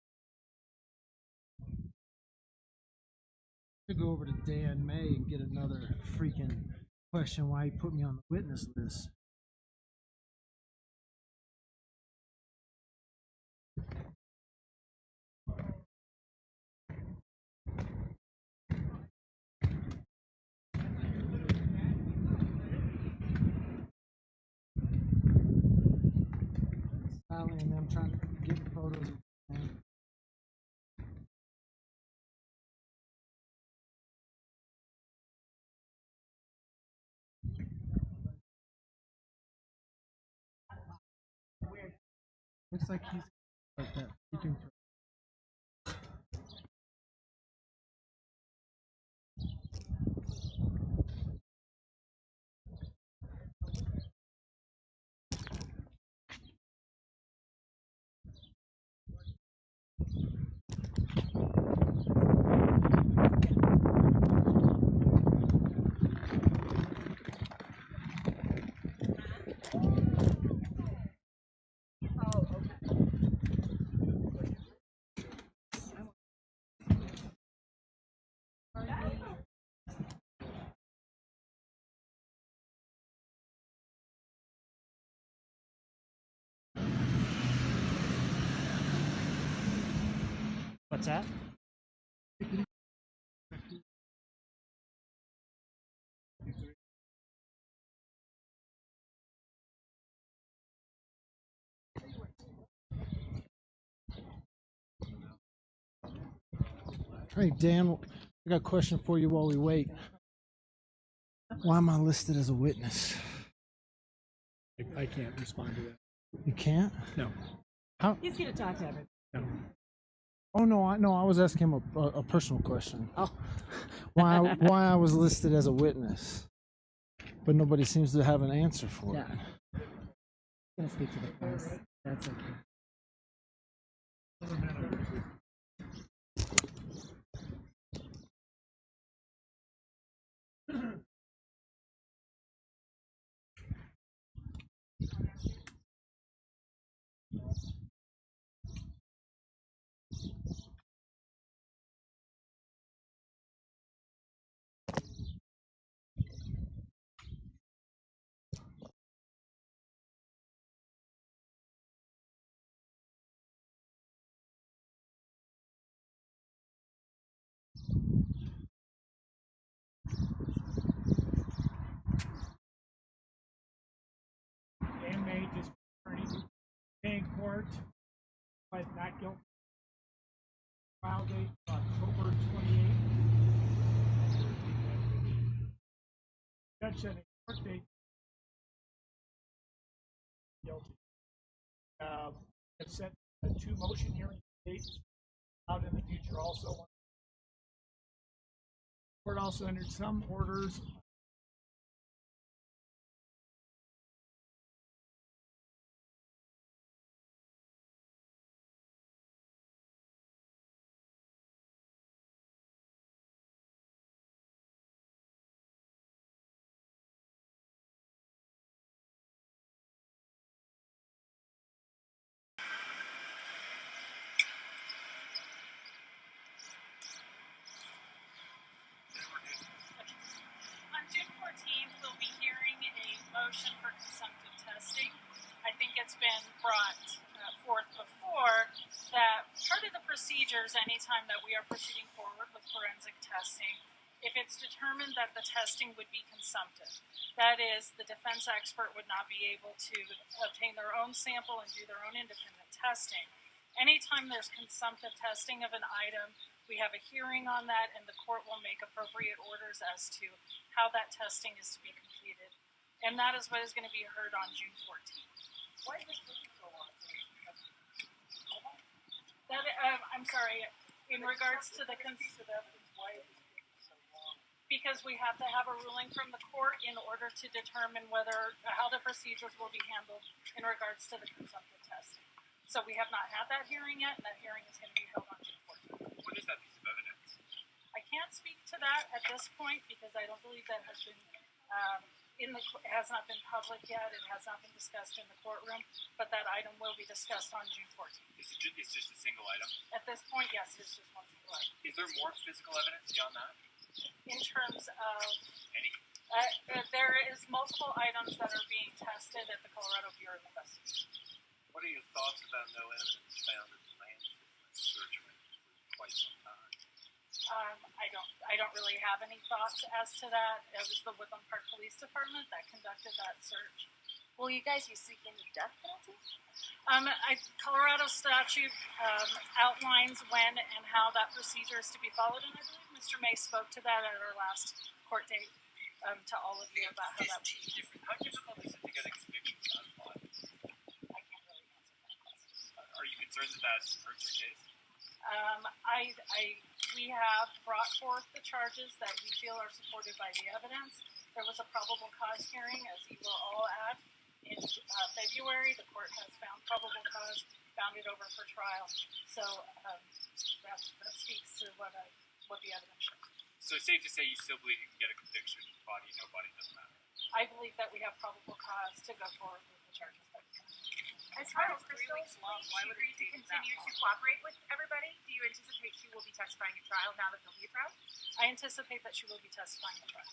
To go over to Dan May and get another freaking question why he put me on the witness list. Sally and them trying to get photos. Looks like he's like that freaking. What's that? Hey Dan, I got a question for you while we wait. Why am I listed as a witness? I can't respond to that. You can't? No. How? He's gonna talk to everybody. No. Oh no, I was asking him a personal question. Oh. Why I was listed as a witness, but nobody seems to have an answer for No. it. I'm gonna speak to the press. That's okay. But not guilty. Trial date October 28th. Judge said a court date. Guilty. Have set 2 motion hearing dates out in the future also. Court also entered some orders. On June 14th, we'll be hearing a motion for consumptive testing. I think it's been brought forth before that part of the procedures, anytime that we are proceeding forward with forensic testing, if it's determined that the testing would be consumptive, that is, the defense expert would not be able to obtain their own sample and do their own independent testing. Anytime there's consumptive testing of an item, we have a hearing on that, and the court will make appropriate orders as to how that testing is to be completed. And that is what is going to be heard on June 14th. Why is this taking so long? That, I'm sorry, in regards to the because we have to have a ruling from the court in order to determine how the procedures will be handled in regards to the consumptive testing. So we have not had that hearing yet, and that hearing is going to be held on June 14th. What is that piece of evidence? I can't speak to that at this point because I don't believe that has been it has not been public yet. It has not been discussed in the courtroom, but that item will be discussed on June 14th. It's just a single item? At this point, yes, it's just one single item. Is there more physical evidence beyond that? In terms of any? There is multiple items that are being tested at the Colorado Bureau of Investigation. What are your thoughts about no evidence found at the land search for quite some time? I don't really have any thoughts as to that. It was the Woodland Park Police Department that conducted that search. Will you guys be seeking the death penalty? Colorado statute outlines when and how that procedure is to be followed, and I believe Mr. May spoke to that at our last court date to all of you about how that would be. How difficult is it to get a conviction on bond? I can't really answer that question. Are you concerned that that hurts your case? We have brought forth the charges that we feel are supported by the evidence. There was a probable cause hearing, as you will all add, in February. The court has found probable cause, found it over for trial. So that speaks to what the evidence shows. So it's safe to say you still believe you can get a conviction, body, no body, doesn't matter? I believe that we have probable cause to go forward with the charges that we have. As far as Crystal's she agreed to continue to cooperate with everybody, do you anticipate she will be testifying at trial now that there'll be a trial? I anticipate that she will be testifying at trial.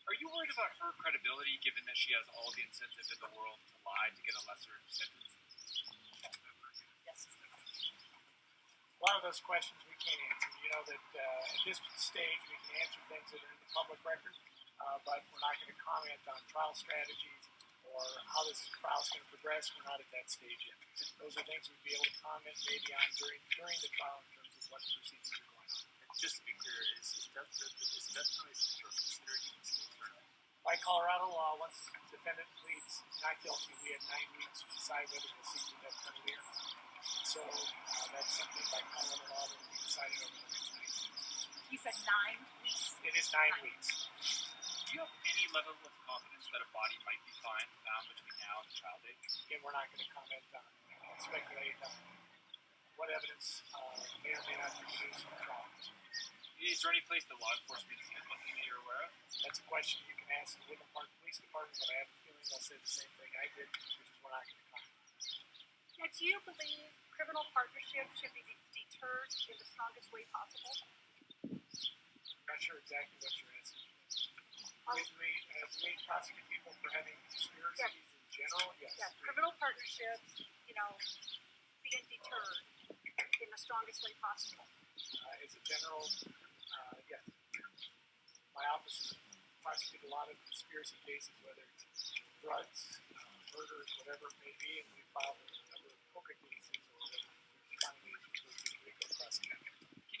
Are you worried about her credibility, given that she has all the incentive in the world to lie to get a lesser sentence? Yes. A lot of those questions we can't answer. You know that at this stage we can answer things that are in the public record, but we're not going to comment on trial strategies or how this trial is going to progress. We're not at that stage yet. Those are things we'd be able to comment maybe on during the trial in terms of what the proceedings are going on. Just to be clear, is death penalty considered in this case or not? By Colorado law, once the defendant pleads not guilty, we have 9 weeks to decide whether we'll seek the death penalty or not. So that's something by Colorado law that will be decided over the next 9 weeks. You said 9 weeks? It is 9 weeks. Do you have any level of confidence that a body might be found between now and the trial date? Again, we're not going to comment on speculate on what evidence may or may not be produced in the trial. Is there any place that law enforcement is looking that you're aware of? That's a question you can ask the Woodland Park Police Department, but I have a feeling they'll say the same thing I did, which is we're not going to comment. Now, do you believe criminal partnerships should be deterred in the strongest way possible? I'm not sure exactly what you're asking. Do we prosecute people for having conspiracies in general? Yes. Yes, criminal partnerships, being deterred in the strongest way possible. As a general, yes. My office has prosecuted a lot of conspiracy cases, whether it's drugs, murders, whatever it may be, and we filed a number of poker cases or whatever.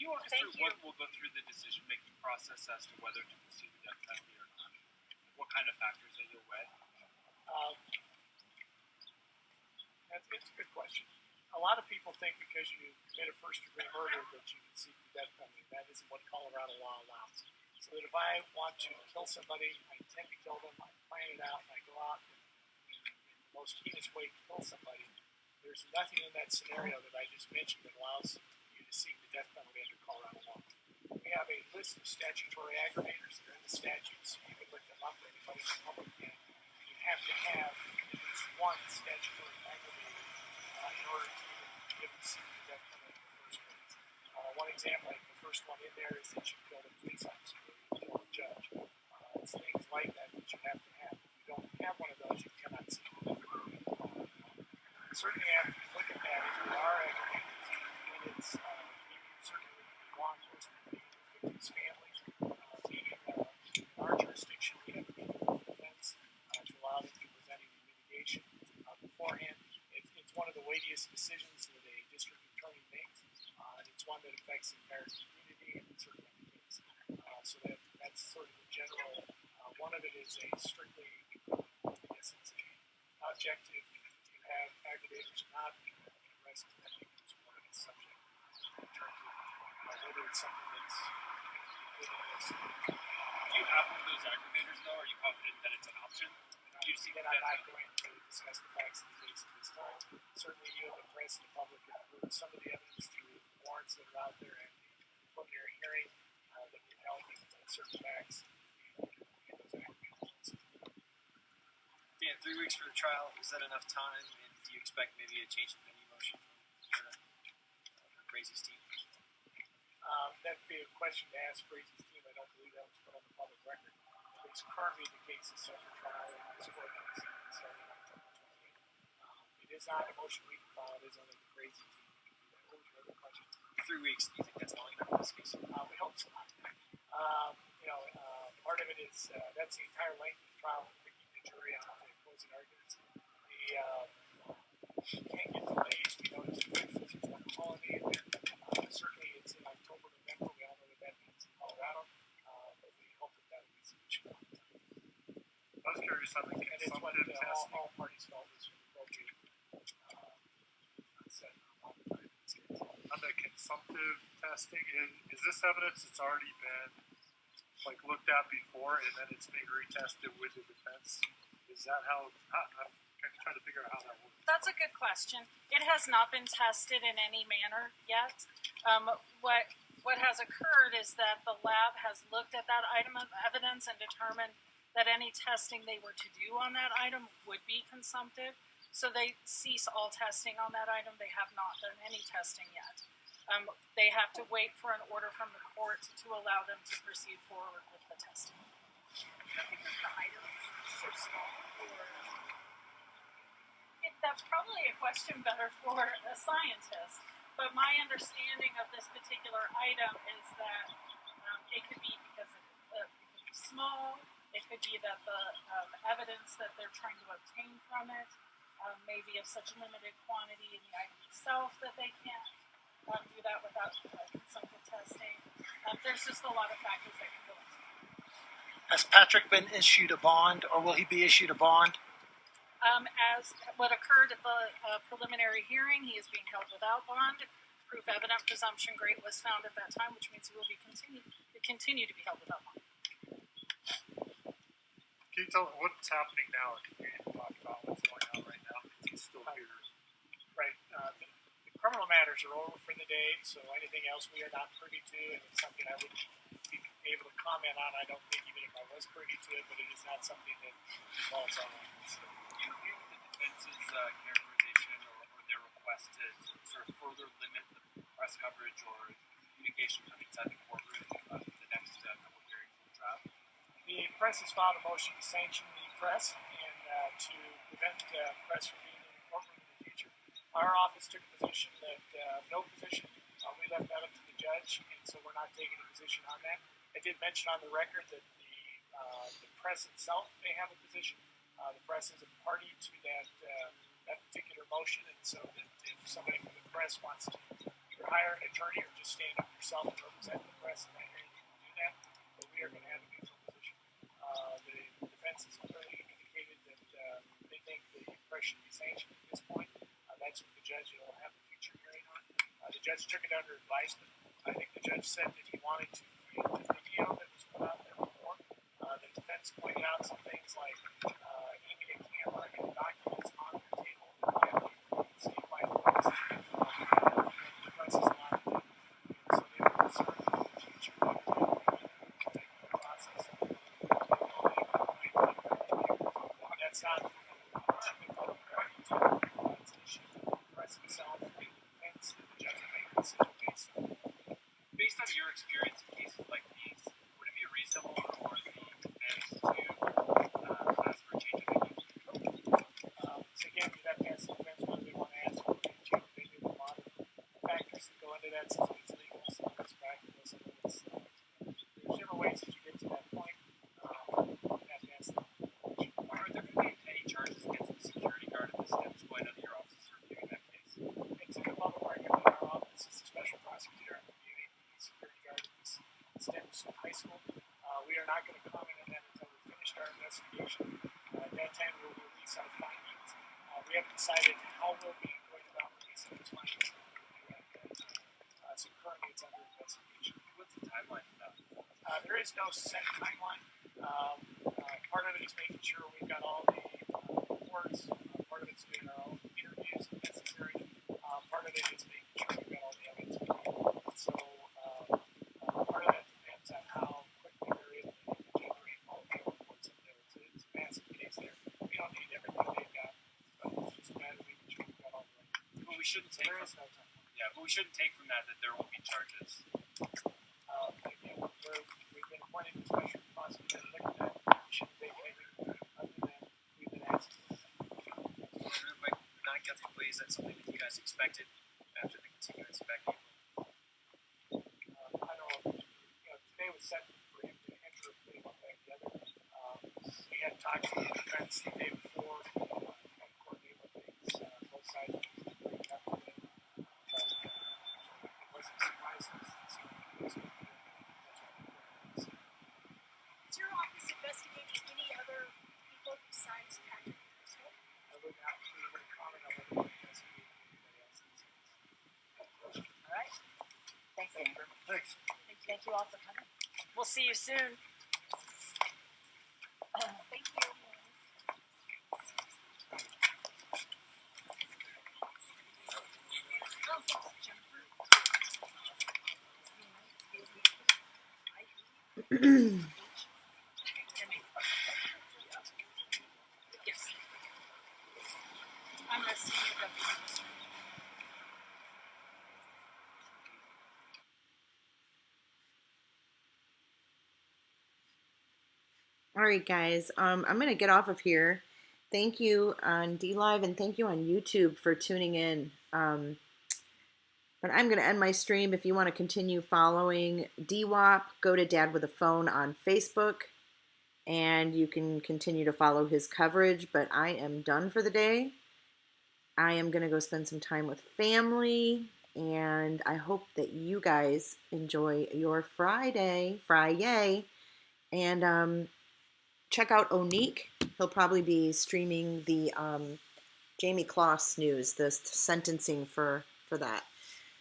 you walk us Thank through you. what will go through the decision-making process as to whether to pursue the death penalty or not? What kind of factors that you'll weigh? It's a good question. A lot of people think because you commit a first-degree murder that you can seek the death penalty. That isn't what Colorado law allows. So that if I want to kill somebody, I intend to kill them, I plan it out, and I go out and in the most heinous way to kill somebody, there's nothing in that scenario that I just mentioned that allows you to seek the death penalty under Colorado law. We have a list of statutory aggravators that are in the statutes. You can look them up, anybody in the public can. You have to have at least one statutory aggravator in order to even give the seek the death penalty in the first place. One example, like the first one in there is that you killed a police officer or you killed a judge. It's things like that that you have to have. If you don't have one of those, you cannot seek the death penalty under Colorado law. Certainly have to look at that if there are aggravators, and it's certainly with the law enforcement, victims' families, maybe in our jurisdiction we have a criminal defense to allow them to present any mitigation beforehand. It's one of the weightiest decisions that a district attorney makes, and it's one that affects the entire community and certain entities. So that's sort of the general. One of it is a strictly, I guess it's an objective. You have aggravators or not. The rest of that is more of a subject in terms of whether it's something that's ridiculous. Do you have one of those aggravators, though? Are you confident that it's an option? Do you see that I'm not going to discuss the facts of the case at this time. Certainly you and the press and the public have heard some of the evidence through warrants that are out there and the preliminary hearing that we've held with certain facts. Dan, 3 weeks for the trial, is that enough time? And do you expect maybe a change in venue motion for Frazee's team? That'd be a question to ask Frazee's team. I don't believe that was put on the public record. It's currently the case is set for trial in this court on Saturday, October 28th. It is not a motion we can file. It is under the Frazee team. What was your other question? 3 weeks, do you think that's long enough in this case? We hope so. Part of it is that's the entire length of the trial for picking the jury on the opposing arguments. You can't get delays. We noticed, for instance, there's one holiday in there. Certainly it's in October, November. We all know what that means in Colorado. But we hope that will be sufficient. I was curious how the consumptive testing. All parties felt this was appropriate. On the consumptive testing, is this evidence that's already been looked at before and then it's being retested with the defense? Is that how I'm trying to figure out how that works? That's a good question. It has not been tested in any manner yet. What has occurred is that the lab has looked at that item of evidence and determined that any testing they were to do on that item would be consumptive. So they cease all testing on that item. They have not done any testing yet. They have to wait for an order from the court to allow them to proceed forward with the testing. Is that because the item is so small, or? That's probably a question better for a scientist. But my understanding of this particular item is that it could be because it could be small. It could be that the evidence that they're trying to obtain from it may be of such limited quantity in the item itself that they can't do that without consumptive testing. There's just a lot of factors that can go into it. Has Patrick been issued a bond, or will he be issued a bond? As what occurred at the preliminary hearing, he is being held without bond. Proof evident presumption great was found at that time, which means he will be continue to be held without bond. Can you tell me what's happening now? Can you talk about what's going on right now? He's still here. Right. The criminal matters are over for the day, so anything else we are not privy to, and it's something I would be able to comment on. I don't think even if I was privy to it, but it is not something that involves our office. Do you agree with the defense's characterization or their request to sort of further limit the press coverage or communication from inside the courtroom for the next couple of hearings of the trial? The press has filed a motion to sanction the press and to prevent press from being in the courtroom in the future. Our office took a position that no position. We left that up to the judge, and so we're not taking a position on that. I did mention on the record that the press itself may have a position. The press is a party to that particular motion, and so that if somebody from the press wants to either hire an attorney or just stand up yourself and represent the press in that hearing, you can do that. But we are going to have a neutral position. The defense has clearly indicated that they think the press should be sanctioned at this point. That's what the judge will have a future hearing on. The judge took it under advisement. I think the judge said that he wanted to create the video that was put out there before. The defense pointed out some things like aiming a camera and documents on the table. Statewide laws. The press is allowed to do. So they were concerned about the future of the process. That's not it's an issue for the press itself, the defense, and the judge make a decision based on it. Based on your experience in cases like these, would it be reasonable for the defense to ask for a change of venue? So again, you'd have to ask the defense whether they want to ask for a change of venue. A lot of factors that go into that, some of it's legal, some of it's practical, some of it's there's different ways that you get to that point. You'd have to ask them. Are there going to be any charges against the security guard at the steps going under your office reviewing that case? It's in the public record that our office is a special prosecutor reviewing the security guard at this STEMS high school. We are not going to comment on that until we've finished our investigation. At that time, we'll release our findings. We haven't decided how we'll be going about releasing those findings. So currently, it's under investigation. What's the timeline for that? There is no set timeline. Part of it is making sure we've got all the reports. Part of it's doing our own interviews if necessary. Part of it is making sure we've got all the evidence. So part of that depends on how quickly they're able to generate all the reports in there. It's a massive case there. We don't need everything they've got, but it's just a matter of making sure we've got all the right. But we shouldn't take There from, is no time. yeah, but we shouldn't take from that there will be charges. Again, we've been appointed a special prosecutor to look at that. We shouldn't take anything other than we've been asked. Like not guilty pleas, that's something that you guys expected after the continuous spectacle. I don't know. Today was set for him to enter a plea one way or the other. We had talked to the defense the day before and coordinated things. Both sides were bringing up to them. It wasn't a surprise. Is your office investigating any other people besides Patrick Broussard? I would not be able to comment on whether we're investigating anybody else in this case. All right. Thanks, Amber. Thanks. Thank you all for coming. We'll see you soon. Thank you. Yes. I'm a senior deputy. All right, guys. I'm gonna get off of here. Thank you on DLive and thank you on YouTube for tuning in. But I'm gonna end my stream. If you want to continue following DWAP, go to Dad with a Phone on Facebook, and you can continue to follow his coverage. But I am done for the day. I am gonna go spend some time with family, and I hope that you guys enjoy your Friday, and check out Onique. He'll probably be streaming the Jamie Kloss news, the sentencing for that.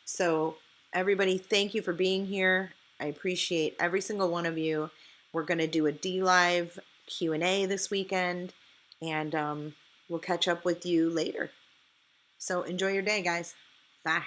So everybody, thank you for being here. I appreciate every single one of you. We're going to do a DLive Q&A this weekend, and we'll catch up with you later. So enjoy your day, guys. Bye.